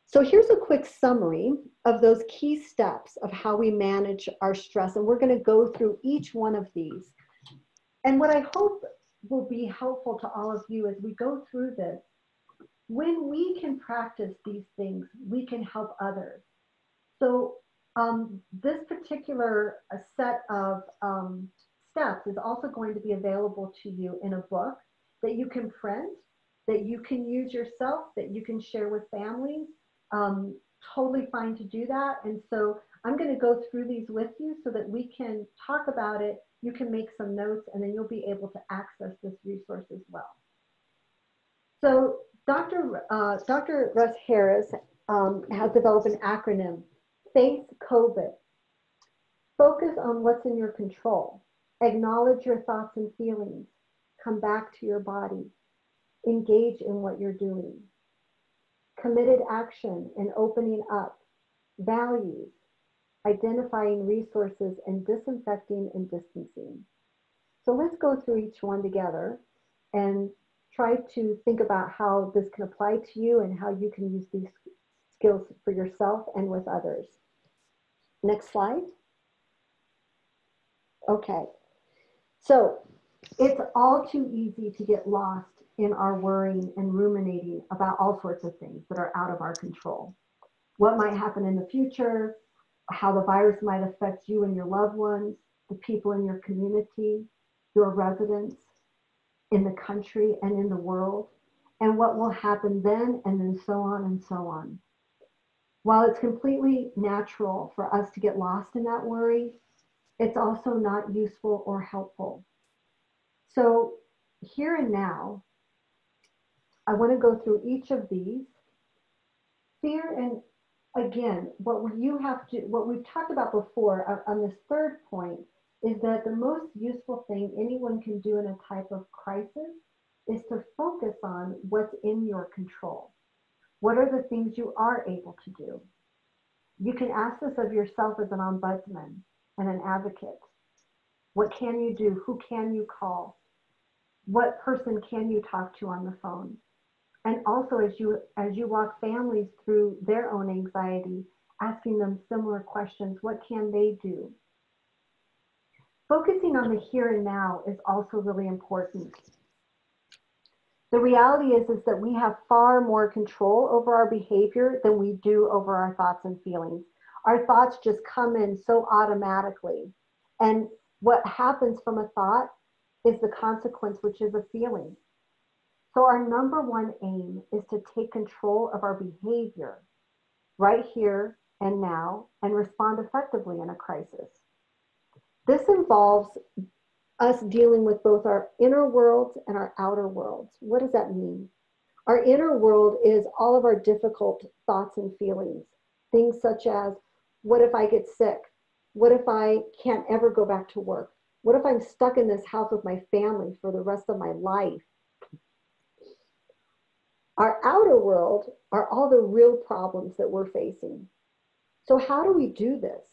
So here's a quick summary of those key steps of how we manage our stress. And we're going to go through each one of these. And what I hope will be helpful to all of you as we go through this, when we can practice these things, we can help others. So this particular set of steps is also going to be available to you in a book that you can print, that you can use yourself, that you can share with families. Totally fine to do that. And so I'm going to go through these with you so that we can talk about it. You can make some notes, and then you'll be able to access this resource as well. So Dr. Russ Harris has developed an acronym, FACE COVID. Focus on what's in your control. Acknowledge your thoughts and feelings. Come back to your body. Engage in what you're doing. committed action and opening up, values, identifying resources, and disinfecting and distancing. So let's go through each one together and try to think about how this can apply to you and how you can use these skills for yourself and with others. Next slide. Okay, so it's all too easy to get lost in our worrying and ruminating about all sorts of things that are out of our control. What might happen in the future, how the virus might affect you and your loved ones, the people in your community, your residents in the country and in the world, and what will happen then, and then so on and so on. While it's completely natural for us to get lost in that worry, it's also not useful or helpful. So here and now, I want to go through each of these. Fear, and again, what we've talked about before on this third point is that the most useful thing anyone can do in a type of crisis is to focus on what's in your control. What are the things you are able to do? You can ask this of yourself as an ombudsman and an advocate. What can you do? Who can you call? What person can you talk to on the phone? And also as you walk families through their own anxiety, asking them similar questions, what can they do? Focusing on the here and now is also really important. The reality is that we have far more control over our behavior than we do over our thoughts and feelings. Our thoughts just come in so automatically. And what happens from a thought is the consequence, which is a feeling. So our number one aim is to take control of our behavior right here and now and respond effectively in a crisis. This involves us dealing with both our inner worlds and our outer worlds. What does that mean? Our inner world is all of our difficult thoughts and feelings. Things such as, what if I get sick? What if I can't ever go back to work? What if I'm stuck in this house with my family for the rest of my life? Our outer world are all the real problems that we're facing. So how do we do this?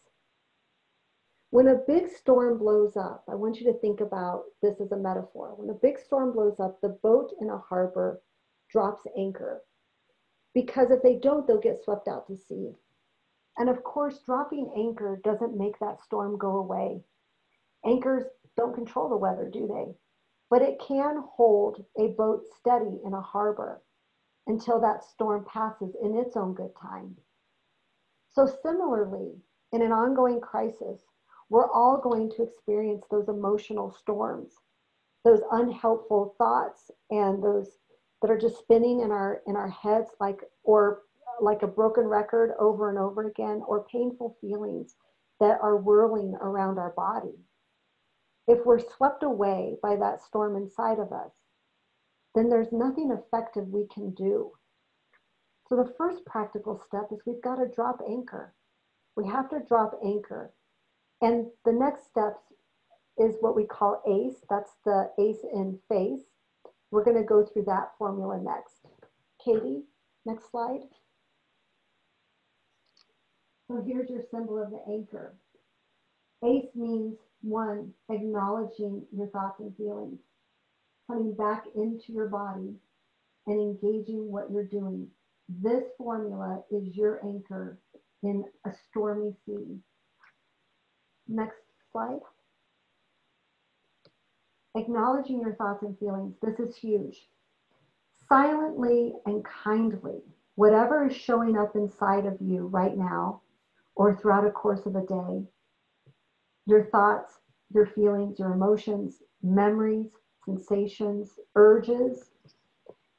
When a big storm blows up, I want you to think about this as a metaphor. When a big storm blows up, the boat in a harbor drops anchor. Because if they don't, they'll get swept out to sea. And of course, dropping anchor doesn't make that storm go away. Anchors don't control the weather, do they? But it can hold a boat steady in a harbor until that storm passes in its own good time. So similarly, in an ongoing crisis, we're all going to experience those emotional storms, those unhelpful thoughts, and those that are just spinning in our heads like a broken record over and over again, or painful feelings that are whirling around our body. If we're swept away by that storm inside of us, then there's nothing effective we can do. So the first practical step is we've got to drop anchor. We have to drop anchor. And the next steps is what we call ACE. That's the ACE in face. We're going to go through that formula next. Katie, next slide. So here's your symbol of the anchor. ACE means, one, acknowledging your thoughts and feelings, coming back into your body and engaging what you're doing. This formula is your anchor in a stormy sea. Next slide. Acknowledging your thoughts and feelings. This is huge. Silently and kindly, whatever is showing up inside of you right now or throughout a course of a day, your thoughts, your feelings, your emotions, memories, sensations, urges.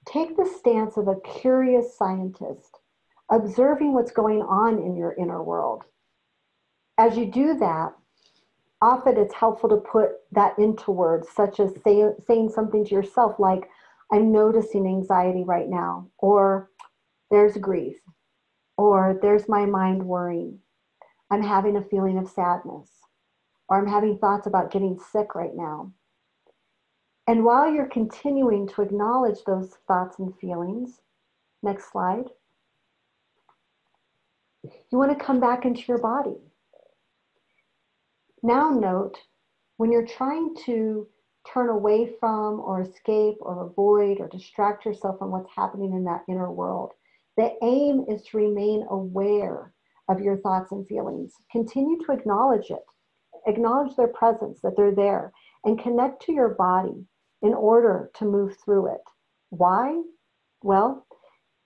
Take the stance of a curious scientist, observing what's going on in your inner world. As you do that, often it's helpful to put that into words, such as saying something to yourself like, I'm noticing anxiety right now, or there's grief, or there's my mind worrying. I'm having a feeling of sadness, or I'm having thoughts about getting sick right now. And while you're continuing to acknowledge those thoughts and feelings, next slide, You want to come back into your body. Now note, when you're trying to turn away from or escape or avoid or distract yourself from what's happening in that inner world, the aim is to remain aware of your thoughts and feelings. Continue to acknowledge it. Acknowledge their presence, that they're there, and connect to your body in order to move through it. Why? Well,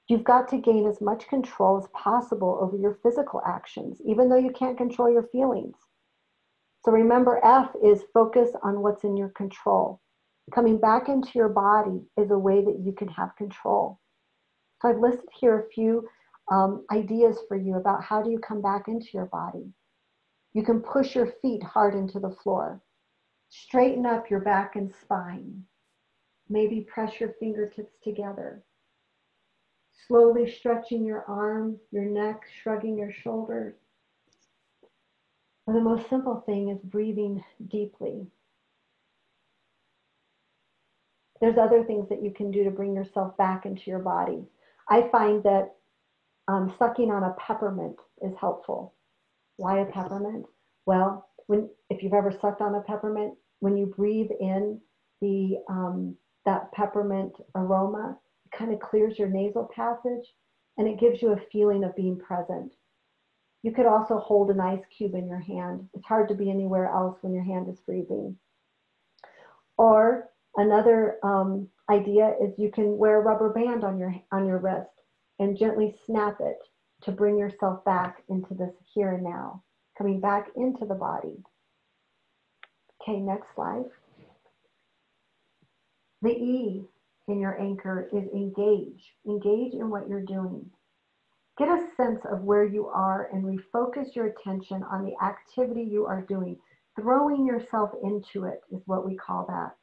you've got to gain as much control as possible over your physical actions, even though you can't control your feelings. So remember, F is focus on what's in your control. Coming back into your body is a way that you can have control. So I've listed here a few ideas for you about how do you come back into your body. You can push your feet hard into the floor. Straighten up your back and spine. Maybe press your fingertips together. Slowly stretching your arms, your neck, shrugging your shoulders. And the most simple thing is breathing deeply. There's other things that you can do to bring yourself back into your body. I find that sucking on a peppermint is helpful. Why a peppermint? Well, if you've ever sucked on a peppermint, when you breathe in that peppermint aroma, it kind of clears your nasal passage and it gives you a feeling of being present. You could also hold an ice cube in your hand. It's hard to be anywhere else when your hand is freezing. Or another idea is you can wear a rubber band on your wrist and gently snap it to bring yourself back into this here and now, coming back into the body. Okay, next slide. The E in your anchor is engage. Engage in what you're doing. Get a sense of where you are and refocus your attention on the activity you are doing. Throwing yourself into it is what we call that.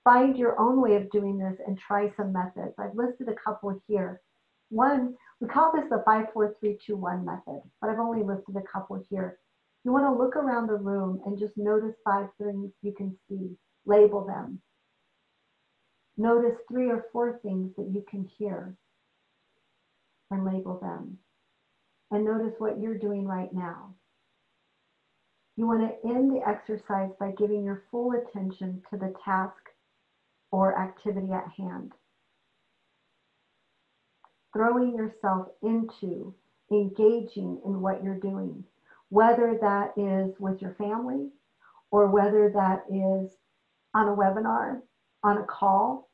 Find your own way of doing this and try some methods. I've listed a couple here. One, we call this the 5-4-3-2-1 method, but I've only listed a couple here. You want to look around the room and just notice 5 things you can see. Label them. Notice 3 or 4 things that you can hear and label them. And notice what you're doing right now. You want to end the exercise by giving your full attention to the task or activity at hand. Throwing yourself into engaging in what you're doing, whether that is with your family or whether that is on a webinar, on a call,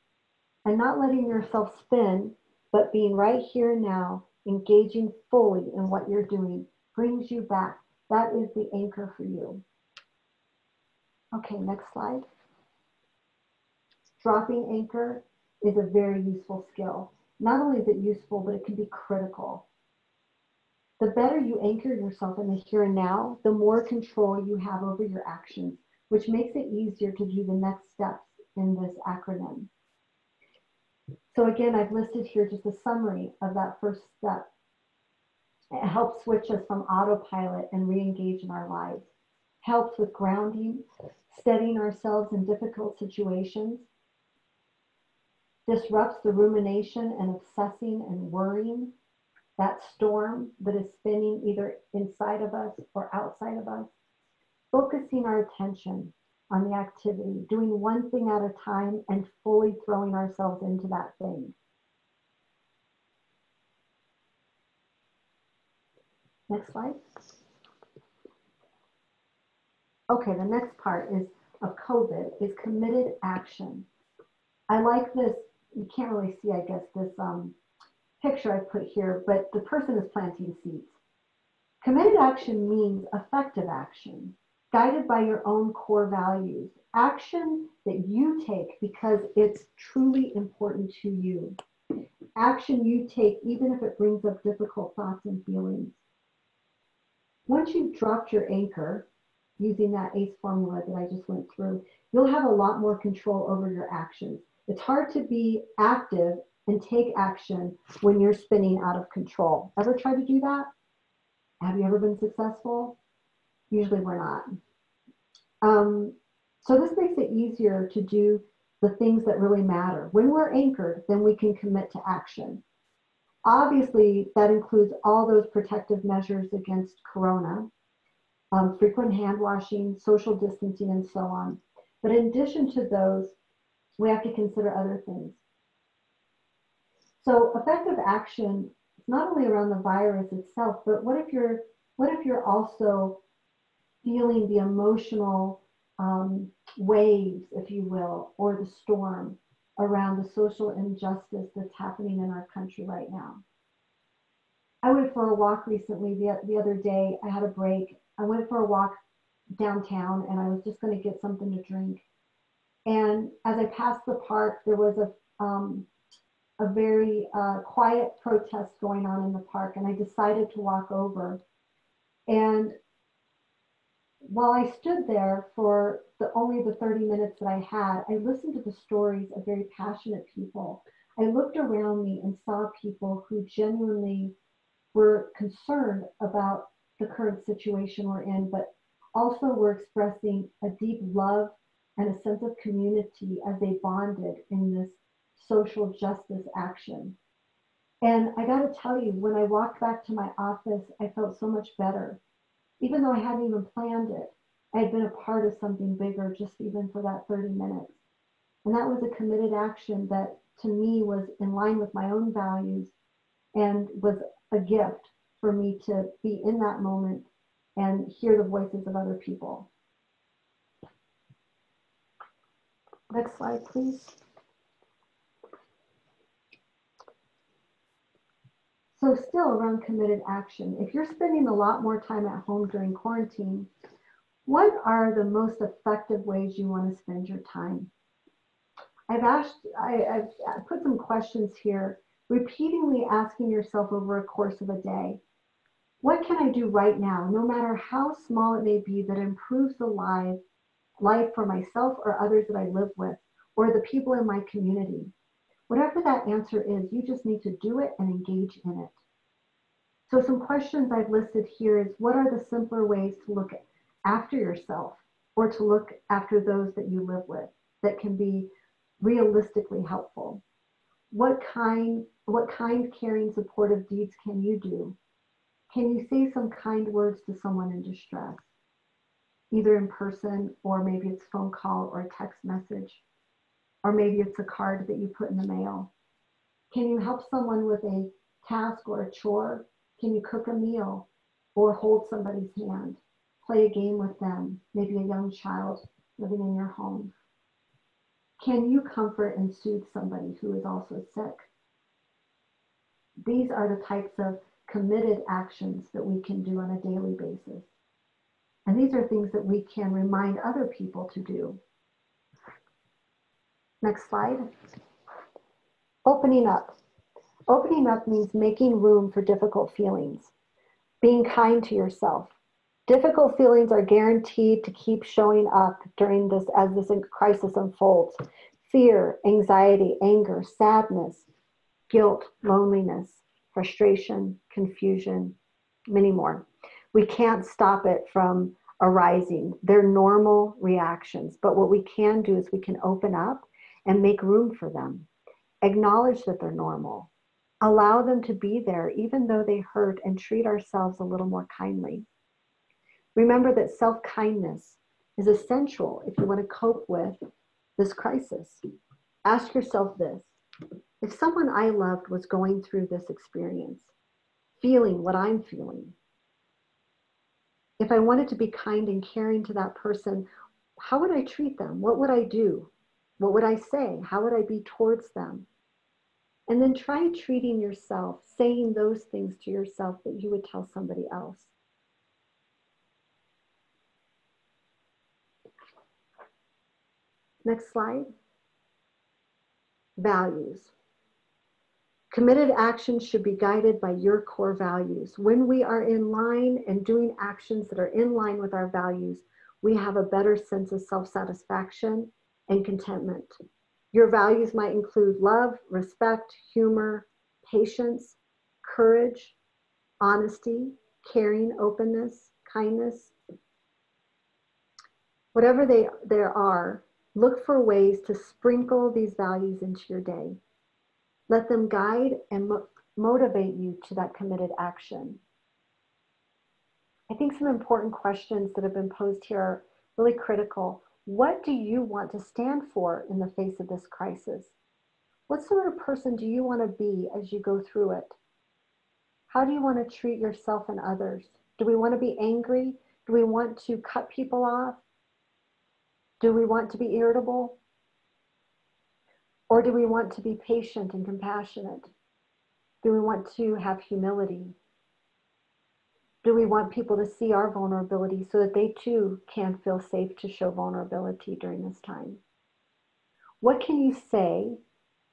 and not letting yourself spin, but being right here now, engaging fully in what you're doing, brings you back. That is the anchor for you. Okay, next slide. Dropping anchor is a very useful skill. Not only is it useful, but it can be critical. The better you anchor yourself in the here and now, the more control you have over your actions, which makes it easier to do the next steps in this acronym. So again, I've listed here just a summary of that first step. It helps switch us from autopilot and re-engage in our lives. Helps with grounding, steadying ourselves in difficult situations. Disrupts the rumination and obsessing and worrying, that storm that is spinning either inside of us or outside of us. Focusing our attention on the activity, doing one thing at a time and fully throwing ourselves into that thing. Next slide. Okay, the next part is of COVID is committed action. I like this, you can't really see, I guess, this picture I put here, but the person is planting seeds. Committed action means effective action, guided by your own core values, action that you take because it's truly important to you. Action you take even if it brings up difficult thoughts and feelings. Once you've dropped your anchor, using that ACE formula that I just went through, you'll have a lot more control over your actions. It's hard to be active and take action when you're spinning out of control. Ever try to do that? Have you ever been successful? Usually we're not. So this makes it easier to do the things that really matter. When we're anchored, then we can commit to action. Obviously, that includes all those protective measures against corona, frequent hand washing, social distancing, and so on. But in addition to those, we have to consider other things. So effective action is not only around the virus itself, but what if you're also feeling the emotional waves, if you will, or the storm around the social injustice that's happening in our country right now. I went for a walk recently. The other day, I had a break. I went for a walk downtown, and I was just going to get something to drink. And as I passed the park, there was a very quiet protest going on in the park, and I decided to walk over. And while I stood there for only the 30 minutes that I had, I listened to the stories of very passionate people. I looked around me and saw people who genuinely were concerned about the current situation we're in, but also were expressing a deep love and a sense of community as they bonded in this social justice action. And I got to tell you, when I walked back to my office, I felt so much better. Even though I hadn't even planned it, I had been a part of something bigger just even for that 30 minutes. And that was a committed action that to me was in line with my own values and was a gift for me to be in that moment and hear the voices of other people. Next slide, please. So still around committed action, if you're spending a lot more time at home during quarantine, what are the most effective ways you want to spend your time? I've put some questions here, repeatedly asking yourself over a course of a day, what can I do right now, no matter how small it may be, that improves the life for myself or others that I live with, or the people in my community? Whatever that answer is, you just need to do it and engage in it. So some questions I've listed here is, what are the simpler ways to look after yourself or to look after those that you live with that can be realistically helpful? What kind, caring, supportive deeds can you do? Can you say some kind words to someone in distress, either in person, or maybe it's phone call or a text message, or maybe it's a card that you put in the mail? Can you help someone with a task or a chore? Can you cook a meal or hold somebody's hand? Play a game with them, maybe a young child living in your home? Can you comfort and soothe somebody who is also sick? These are the types of committed actions that we can do on a daily basis. And these are things that we can remind other people to do. Next slide. Opening up. Opening up means making room for difficult feelings, being kind to yourself. Difficult feelings are guaranteed to keep showing up during this as this crisis unfolds. Fear, anxiety, anger, sadness, guilt, loneliness, frustration, confusion, many more. We can't stop it from arising. They're normal reactions, but what we can do is we can open up and make room for them. Acknowledge that they're normal. Allow them to be there, even though they hurt, and treat ourselves a little more kindly. Remember that self-kindness is essential if you want to cope with this crisis. Ask yourself this: if someone I loved was going through this experience, feeling what I'm feeling, if I wanted to be kind and caring to that person, how would I treat them? What would I do? What would I say? How would I be towards them? And then try treating yourself, saying those things to yourself that you would tell somebody else. Next slide. Values. Committed action should be guided by your core values. When we are in line and doing actions that are in line with our values, we have a better sense of self-satisfaction and contentment. Your values might include love, respect, humor, patience, courage, honesty, caring, openness, kindness. Whatever there are, look for ways to sprinkle these values into your day. Let them guide and motivate you to that committed action? I think some important questions that have been posed here are really critical. What do you want to stand for in the face of this crisis? What sort of person do you want to be as you go through it? How do you want to treat yourself and others? Do we want to be angry? Do we want to cut people off? Do we want to be irritable? Or do we want to be patient and compassionate? Do we want to have humility? Do we want people to see our vulnerability so that they too can feel safe to show vulnerability during this time? What can you say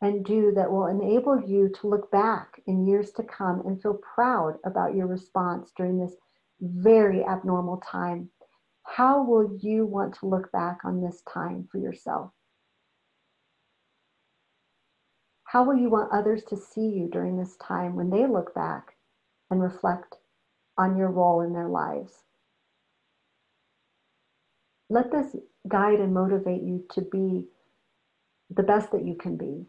and do that will enable you to look back in years to come and feel proud about your response during this very abnormal time? How will you want to look back on this time for yourself? How will you want others to see you during this time when they look back and reflect on your role in their lives? Let this guide and motivate you to be the best that you can be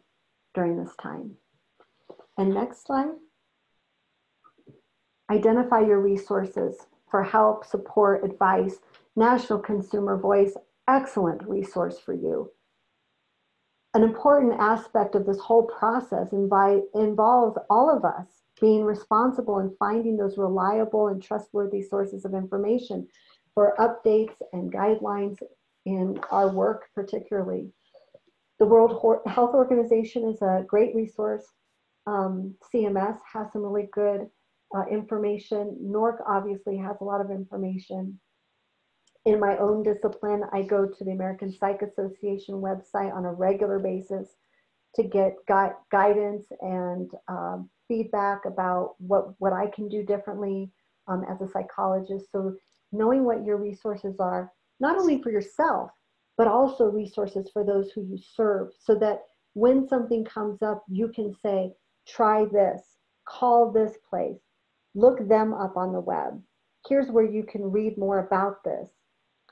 during this time. And next slide. Identify your resources for help, support, advice. National Consumer Voice, excellent resource for you. An important aspect of this whole process involves all of us being responsible in finding those reliable and trustworthy sources of information for updates and guidelines in our work particularly. The World Health Organization is a great resource. CMS has some really good information. NORC obviously has a lot of information. In my own discipline, I go to the American Psych Association website on a regular basis to get guidance and feedback about what I can do differently as a psychologist. So knowing what your resources are, not only for yourself, but also resources for those who you serve, so that when something comes up, you can say, try this, call this place, look them up on the web. Here's where you can read more about this.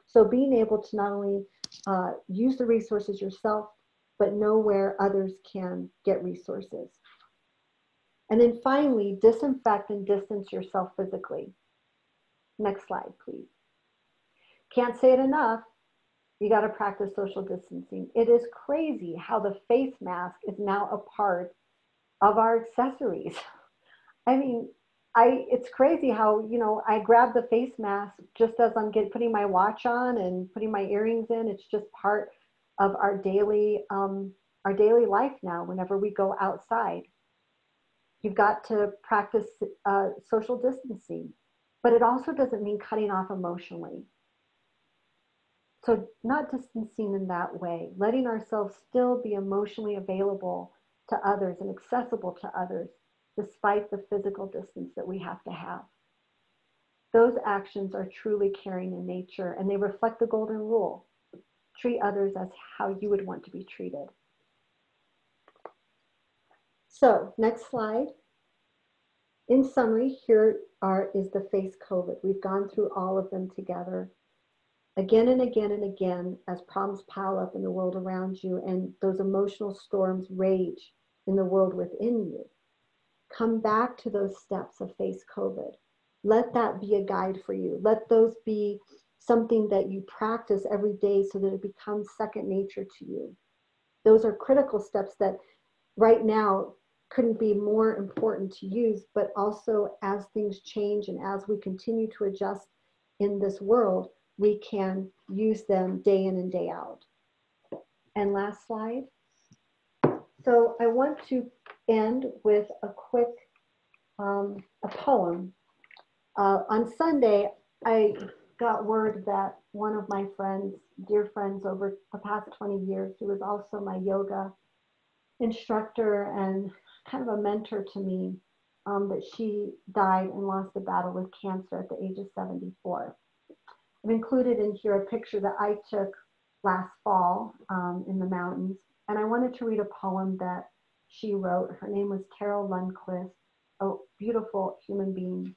So being able to not only use the resources yourself, but know where others can get resources. And then finally, disinfect and distance yourself physically. Next slide, please. Can't say it enough. You got to practice social distancing. It is crazy how the face mask is now a part of our accessories. I mean, it's crazy how, I grab the face mask just as I'm putting my watch on and putting my earrings in. It's just part of our daily life now whenever we go outside. You've got to practice social distancing, but it also doesn't mean cutting off emotionally. So not distancing in that way, letting ourselves still be emotionally available to others and accessible to others, despite the physical distance that we have to have. Those actions are truly caring in nature, and they reflect the golden rule. Treat others as how you would want to be treated. So next slide. In summary, here is the face COVID. We've gone through all of them together. Again and again and again, as problems pile up in the world around you and those emotional storms rage in the world within you, come back to those steps of face COVID. Let that be a guide for you. Let those be something that you practice every day so that it becomes second nature to you. Those are critical steps that right now couldn't be more important to use, but also as things change and as we continue to adjust in this world, we can use them day in and day out. And last slide. So I want to end with a quick, a poem. On Sunday, I got word that one of my friends, dear friends over the past 20 years, who was also my yoga instructor and kind of a mentor to me, that she died and lost the battle with cancer at the age of 74. I've included in here a picture that I took last fall in the mountains. And I wanted to read a poem that she wrote. Her name was Carol Lundquist, a beautiful human being.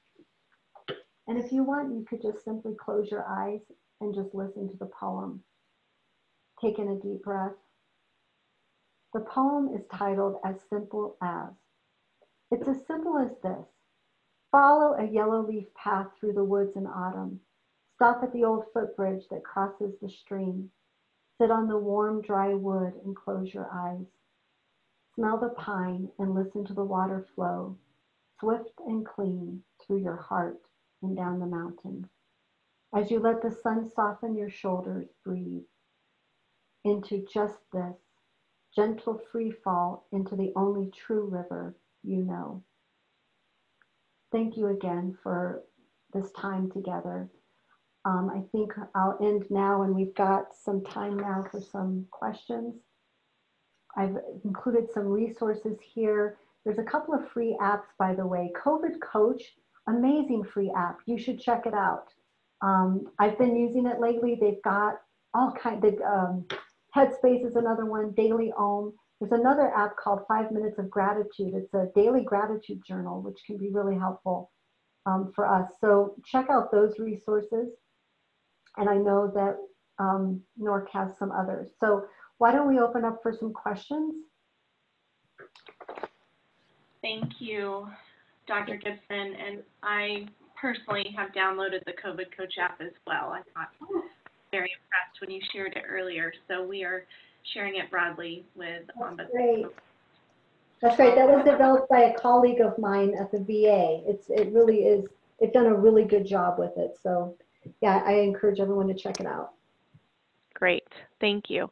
And if you want, you could just simply close your eyes and just listen to the poem. Take in a deep breath. The poem is titled As Simple As. It's as simple as this. Follow a yellow leaf path through the woods in autumn. Stop at the old footbridge that crosses the stream. Sit on the warm, dry wood and close your eyes. Smell the pine and listen to the water flow, swift and clean, through your heart and down the mountain. As you let the sun soften your shoulders, breathe into just this, gentle free fall into the only true river you know. Thank you again for this time together. I think I'll end now, and we've got some time now for some questions. I've included some resources here. There's a couple of free apps, by the way. COVID Coach, amazing free app. You should check it out. I've been using it lately. They've got all kinds of, Headspace is another one, Daily Om. There's another app called 5 Minutes of Gratitude. It's a daily gratitude journal, which can be really helpful for us. So check out those resources. And I know that NORC has some others. So why don't we open up for some questions? Thank you, Dr. Gibson. And I personally have downloaded the COVID Coach app as well. I thought very impressed when you shared it earlier. So we are sharing it broadly with Ombudsman. Great. That's right. That was developed by a colleague of mine at the VA. It really is. They've done a really good job with it. So yeah, I encourage everyone to check it out. Great. Thank you.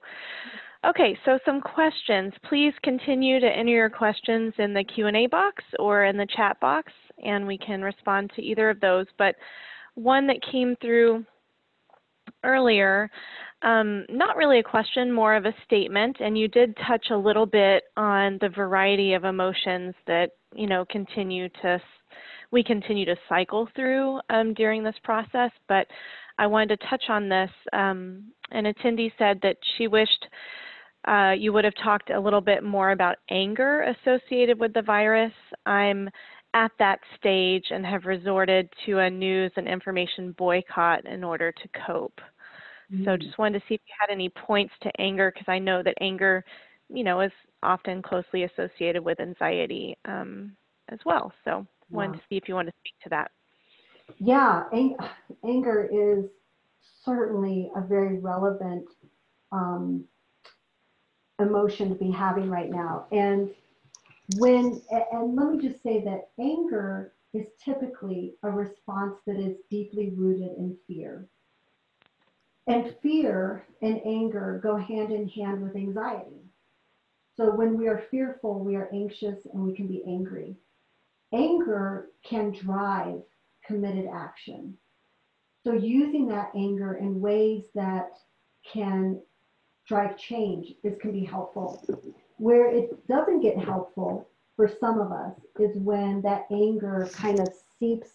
Okay, so some questions. Please continue to enter your questions in the Q&A box or in the chat box, and we can respond to either of those. But one that came through earlier, not really a question, more of a statement, and you did touch a little bit on the variety of emotions that, you know, we continue to cycle through during this process, but I wanted to touch on this. An attendee said that she wished you would have talked a little bit more about anger associated with the virus. I'm at that stage and have resorted to a news and information boycott in order to cope. So just wanted to see if you had any points to anger, because I know that anger, you know, is often closely associated with anxiety as well. So wanted to see if you want to speak to that. Yeah, anger is certainly a very relevant emotion to be having right now. And let me just say that anger is typically a response that is deeply rooted in fear. And fear and anger go hand in hand with anxiety. So when we are fearful, we are anxious and we can be angry. Anger can drive committed action. So using that anger in ways that can drive change, this can be helpful. Where it doesn't get helpful for some of us is when that anger kind of seeps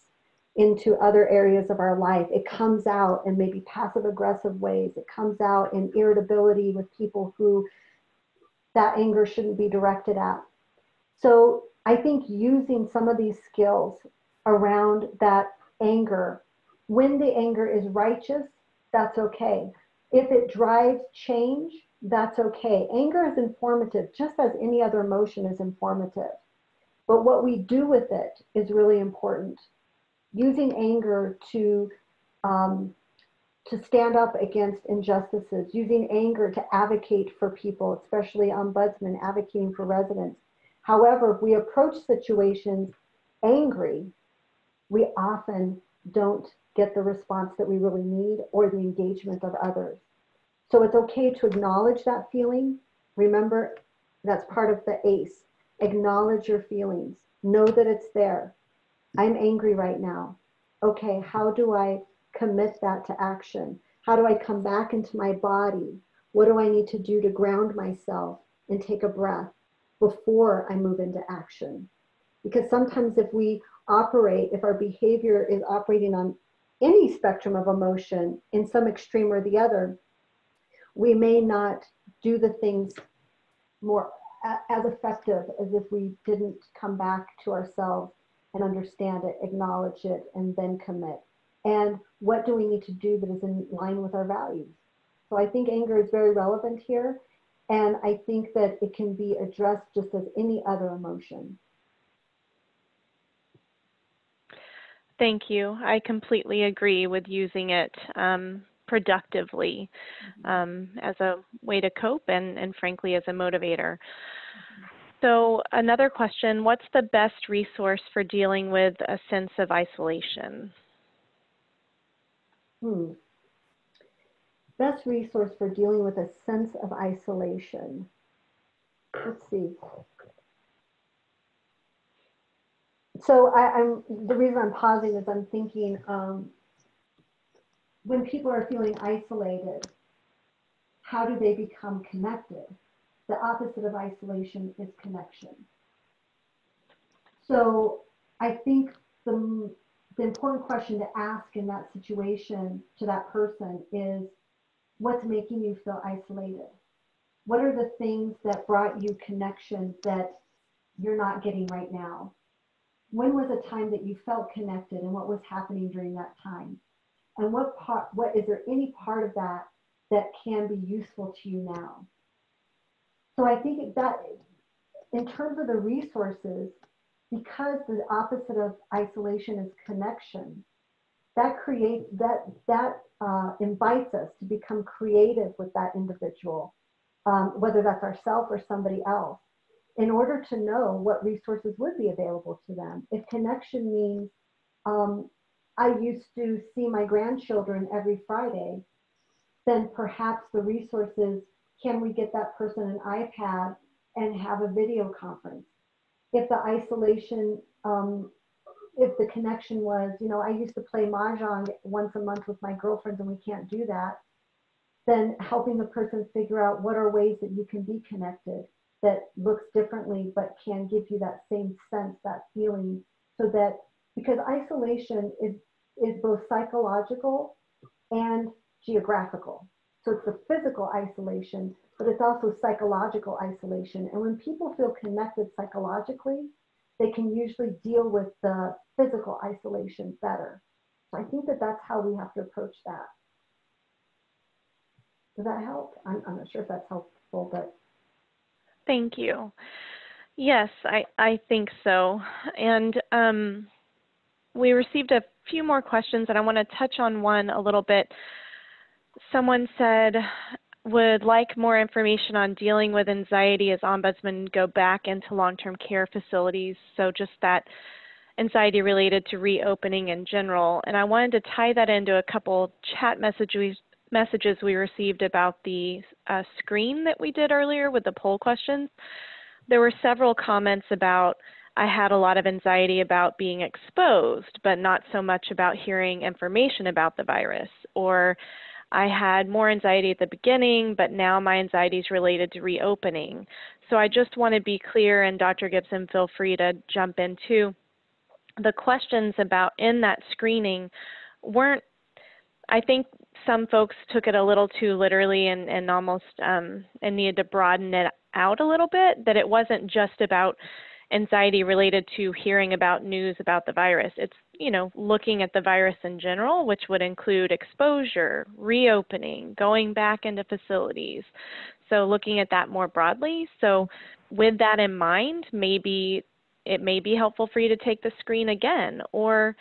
into other areas of our life. It comes out in maybe passive aggressive ways. It comes out in irritability with people who that anger shouldn't be directed at. So I think using some of these skills around that anger, when the anger is righteous, that's okay. If it drives change, that's okay. Anger is informative, just as any other emotion is informative. But what we do with it is really important. Using anger to stand up against injustices, using anger to advocate for people, especially ombudsmen advocating for residents. However, if we approach situations angry, we often don't get the response that we really need or the engagement of others. So it's okay to acknowledge that feeling. Remember, that's part of the ACE. Acknowledge your feelings. Know that it's there. I'm angry right now. Okay, how do I commit that to action? How do I come back into my body? What do I need to do to ground myself and take a breath before I move into action? Because sometimes if our behavior is operating on any spectrum of emotion in some extreme or the other, we may not do the things more as effective as if we didn't come back to ourselves and understand it, acknowledge it, and then commit. And what do we need to do that is in line with our values? So I think anger is very relevant here. And I think that it can be addressed just as any other emotion. Thank you. I completely agree with using it productively as a way to cope and frankly as a motivator. So another question, what's the best resource for dealing with a sense of isolation? Best resource for dealing with a sense of isolation. Let's see. So the reason I'm pausing is I'm thinking when people are feeling isolated, how do they become connected? The opposite of isolation is connection. So I think the important question to ask in that situation to that person is, what's making you feel isolated? What are the things that brought you connection that you're not getting right now? When was a time that you felt connected and what was happening during that time? And what is there any part of that that can be useful to you now? So I think that in terms of the resources, because the opposite of isolation is connection, that invites us to become creative with that individual, whether that's ourselves or somebody else, in order to know what resources would be available to them. If connection means, I used to see my grandchildren every Friday, then perhaps the resources, can we get that person an iPad and have a video conference? If the isolation, if the connection was, I used to play Mahjong once a month with my girlfriends and we can't do that, then helping the person figure out what are ways that you can be connected that looks differently but can give you that same sense, that feeling, so that, because isolation is both psychological and geographical. So it's the physical isolation, but it's also psychological isolation. And when people feel connected psychologically, they can usually deal with the physical isolation better. So I think that that's how we have to approach that. Does that help? I'm not sure if that's helpful, but. Thank you. Yes, I think so. And we received a few more questions, and I want to touch on one a little bit. Someone said, would like more information on dealing with anxiety as ombudsmen go back into long-term care facilities. So just that anxiety related to reopening in general. And I wanted to tie that into a couple chat messages we received about the screen that we did earlier with the poll questions. There were several comments about, I had a lot of anxiety about being exposed, but not so much about hearing information about the virus. Or I had more anxiety at the beginning, but now my anxiety is related to reopening. So I just want to be clear, and Dr. Gibson, feel free to jump in too. The questions about in that screening weren't, I think some folks took it a little too literally and almost and needed to broaden it out a little bit, that it wasn't just about anxiety related to hearing about news about the virus. It's, looking at the virus in general, which would include exposure, reopening, going back into facilities. So looking at that more broadly. So with that in mind, maybe it may be helpful for you to take the screen again, or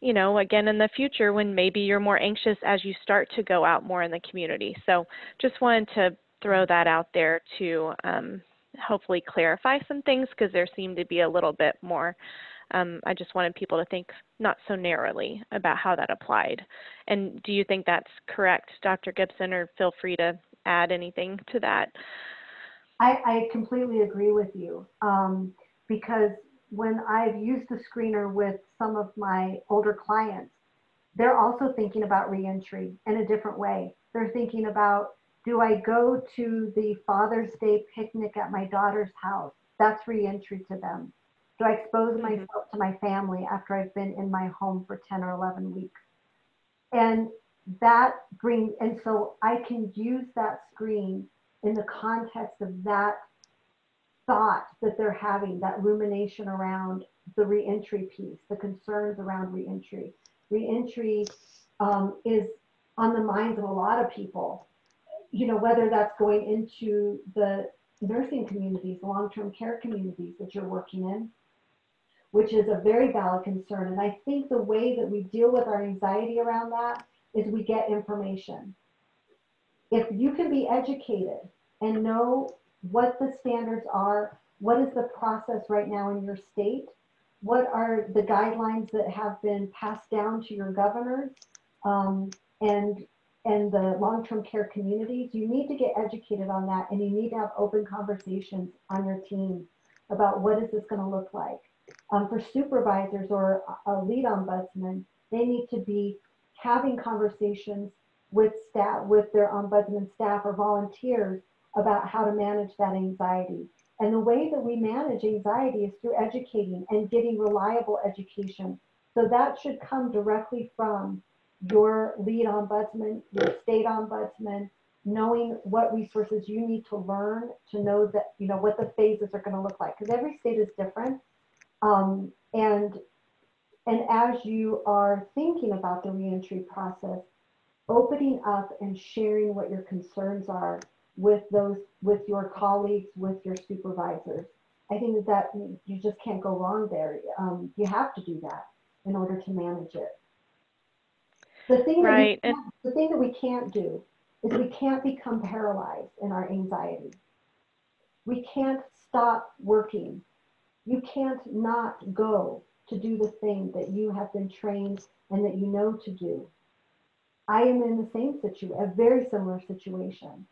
again in the future when maybe you're more anxious as you start to go out more in the community. So just wanted to throw that out there to hopefully clarify some things, because there seemed to be a little bit more. I just wanted people to think not so narrowly about how that applied. And do you think that's correct, Dr. Gibson, or feel free to add anything to that? I completely agree with you, because when I've used the screener with some of my older clients, they're also thinking about reentry in a different way. They're thinking about, do I go to the Father's Day picnic at my daughter's house? That's reentry to them. Do I expose myself to my family after I've been in my home for 10 or 11 weeks? And so I can use that screen in the context of that thought that they're having, that rumination around the reentry piece, the concerns around reentry. Reentry is on the minds of a lot of people, whether that's going into the nursing communities, long-term care communities that you're working in, which is a very valid concern. And I think the way that we deal with our anxiety around that is we get information. If you can be educated and know what the standards are, what is the process right now in your state, what are the guidelines that have been passed down to your governors and the long-term care communities, you need to get educated on that, and you need to have open conversations on your team about what is this going to look like. For supervisors or a lead ombudsman, they need to be having conversations with staff, with their ombudsman staff or volunteers about how to manage that anxiety. And the way that we manage anxiety is through educating and getting reliable education. So that should come directly from your lead ombudsman, your state ombudsman, knowing what resources you need to learn to know that, you know, what the phases are going to look like, because every state is different. And as you are thinking about the reentry process, opening up and sharing what your concerns are with your colleagues, with your supervisors. I think that you just can't go wrong there. You have to do that in order to manage it. The thing that we can't do is we can't become paralyzed in our anxiety. We can't stop working. You can't not go to do the thing that you have been trained and that you know to do. I am in the same situation, a very similar situation.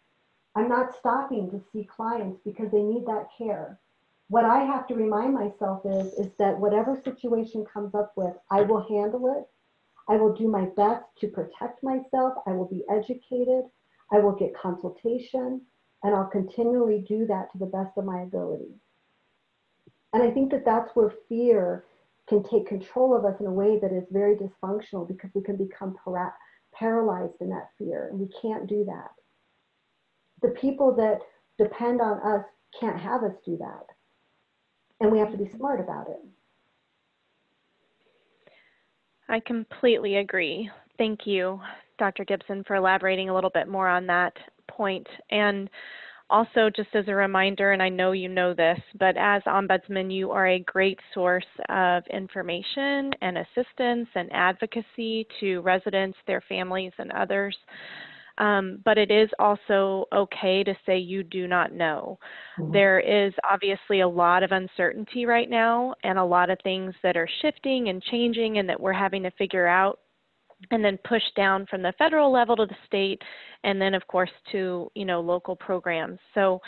I'm not stopping to see clients because they need that care. What I have to remind myself is that whatever situation comes up with, I will handle it. I will do my best to protect myself. I will be educated. I will get consultation, and I'll continually do that to the best of my ability. And I think that that's where fear can take control of us in a way that is very dysfunctional, because we can become paralyzed in that fear, and we can't do that. The people that depend on us can't have us do that, and we have to be smart about it. I completely agree. Thank you, Dr. Gibson, for elaborating a little bit more on that point. And also, just as a reminder, and I know you know this, but as Ombudsman, you are a great source of information and assistance and advocacy to residents, their families, and others. But it is also okay to say you do not know. Mm-hmm. There is obviously a lot of uncertainty right now, and a lot of things that are shifting and changing and that we're having to figure out, and then push down from the federal level to the state, and then of course to, you know, local programs. So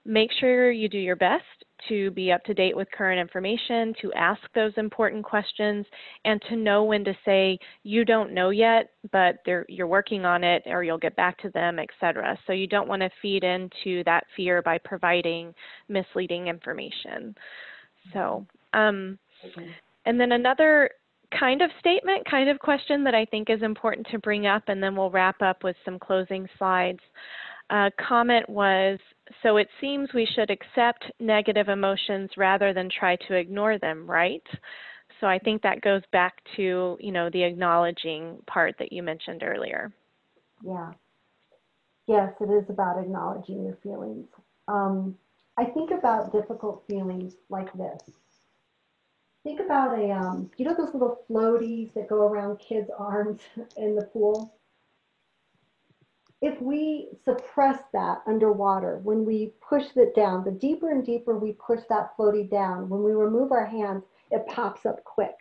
make sure you do your best to be up to date with current information, to ask those important questions, and to know when to say you don't know yet, but you're working on it, or you'll get back to them, etc. So you don't want to feed into that fear by providing misleading information. So, and then another kind of statement, kind of question that I think is important to bring up, and then we'll wrap up with some closing slides. Comment was, so it seems we should accept negative emotions rather than try to ignore them, right? So I think that goes back to, you know, the acknowledging part that you mentioned earlier. Yeah. Yes, it is about acknowledging your feelings. I think about difficult feelings like this. Think about you know those little floaties that go around kids' arms in the pool? If we suppress that underwater, when we push it down, the deeper and deeper we push that floaty down, when we remove our hands, it pops up quick.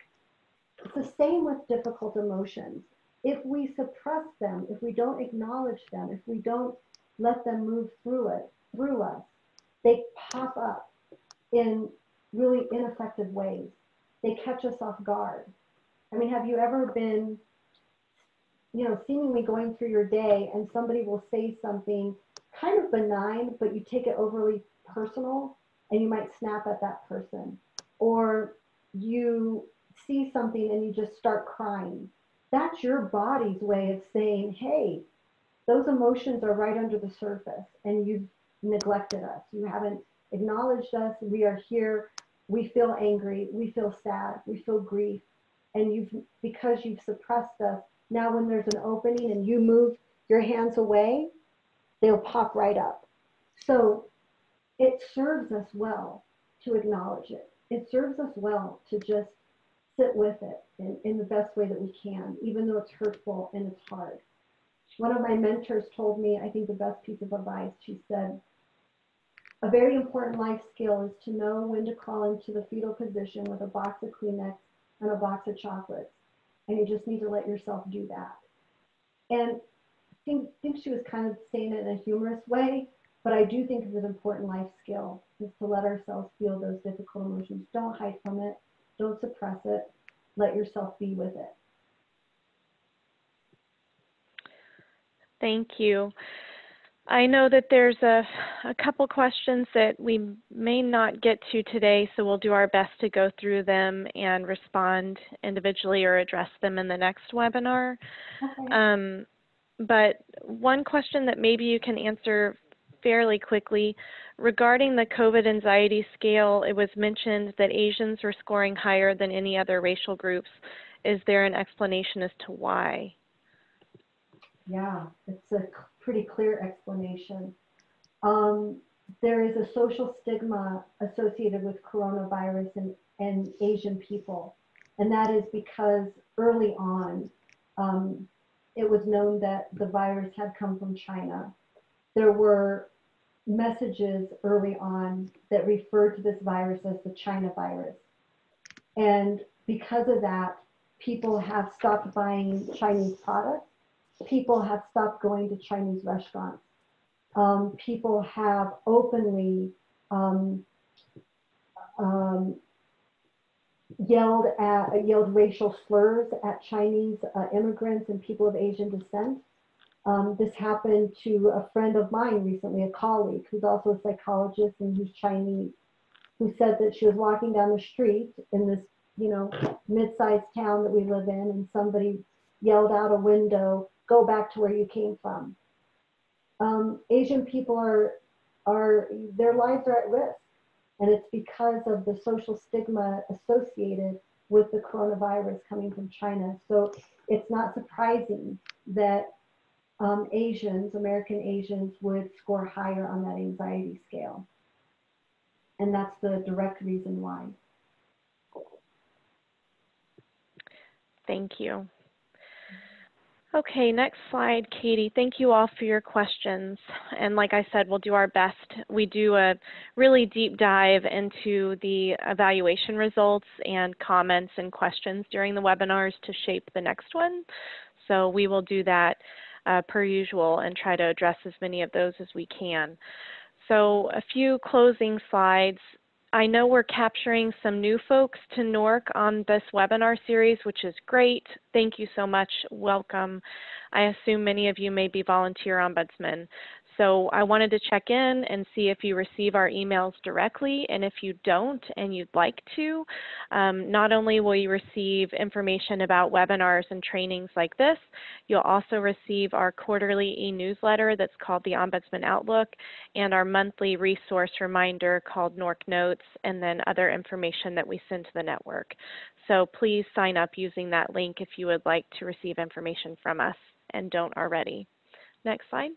It's the same with difficult emotions. If we suppress them, if we don't acknowledge them, if we don't let them move through us, they pop up in really ineffective ways. They catch us off guard. I mean, have you ever been, you know, seemingly going through your day and somebody will say something kind of benign, but you take it overly personal and you might snap at that person? Or you see something and you just start crying. That's your body's way of saying, hey, those emotions are right under the surface and you've neglected us. You haven't acknowledged us. We are here. We feel angry. We feel sad. We feel grief. And because you've suppressed us, now when there's an opening and you move your hands away, they'll pop right up. So it serves us well to acknowledge it. it serves us well to just sit with it in the best way that we can, even though it's hurtful and it's hard. One of my mentors told me, I think the best piece of advice, she said, a very important life skill is to know when to crawl into the fetal position with a box of Kleenex and a box of chocolates. And you just need to let yourself do that. And I think she was kind of saying it in a humorous way, but I do think it's an important life skill is to let ourselves feel those difficult emotions. Don't hide from it. Don't suppress it. Let yourself be with it. Thank you. I know that there's a couple questions that we may not get to today, so we'll do our best to go through them and respond individually or address them in the next webinar. Okay. But one question that maybe you can answer fairly quickly, regarding the COVID anxiety scale, it was mentioned that Asians were scoring higher than any other racial groups. Is there an explanation as to why? Yeah, it's a pretty clear explanation. There is a social stigma associated with coronavirus and Asian people, and that is because early on, it was known that the virus had come from China. There were messages early on that referred to this virus as the China virus. And because of that, people have stopped buying Chinese products. People have stopped going to Chinese restaurants. People have openly yelled racial slurs at Chinese immigrants and people of Asian descent. This happened to a friend of mine recently, a colleague who's also a psychologist and who's Chinese, who said that she was walking down the street in this, mid-sized town that we live in, and somebody yelled out a window, "Go back to where you came from." Asian people their lives are at risk, and it's because of the social stigma associated with the coronavirus coming from China. So it's not surprising that American Asians would score higher on that anxiety scale. And that's the direct reason why. Thank you. Okay, next slide, Katie. Thank you all for your questions. And like I said, we'll do our best. We do a really deep dive into the evaluation results and comments and questions during the webinars to shape the next one. So we will do that per usual and try to address as many of those as we can. So a few closing slides. I know we're capturing some new folks to NORC on this webinar series, which is great. Thank you so much. Welcome. I assume many of you may be volunteer ombudsmen. So I wanted to check in and see if you receive our emails directly, and if you don't and you'd like to, not only will you receive information about webinars and trainings like this, you'll also receive our quarterly e-newsletter that's called the Ombudsman Outlook, and our monthly resource reminder called NORC Notes, and then other information that we send to the network. So please sign up using that link if you would like to receive information from us and don't already. Next slide.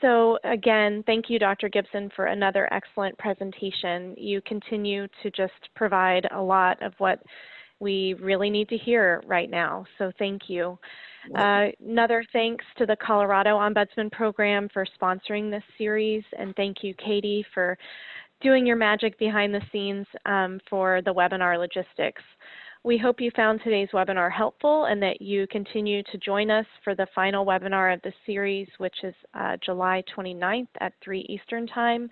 So again, thank you, Dr. Gibson, for another excellent presentation. You continue to just provide a lot of what we really need to hear right now, so thank you. Another thanks to the Colorado Ombudsman Program for sponsoring this series, and thank you, Katie, for doing your magic behind the scenes for the webinar logistics. We hope you found today's webinar helpful and that you continue to join us for the final webinar of the series, which is July 29th at 3 Eastern Time.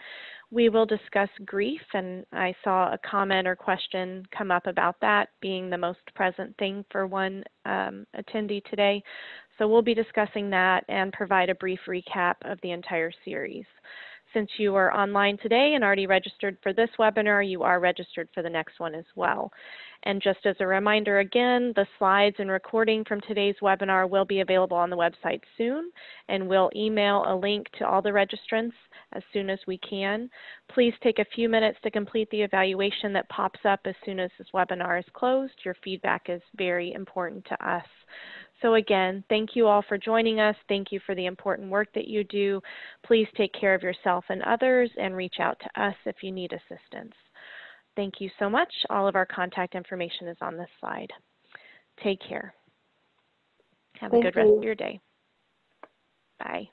We will discuss grief, and I saw a comment or question come up about that being the most present thing for one attendee today. So we'll be discussing that and provide a brief recap of the entire series. Since you are online today and already registered for this webinar, you are registered for the next one as well. And just as a reminder again, the slides and recording from today's webinar will be available on the website soon, and we'll email a link to all the registrants as soon as we can. Please take a few minutes to complete the evaluation that pops up as soon as this webinar is closed. Your feedback is very important to us. So again, thank you all for joining us. Thank you for the important work that you do. Please take care of yourself and others and reach out to us if you need assistance. Thank you so much. All of our contact information is on this slide. Take care. Have a good rest of your day. Bye.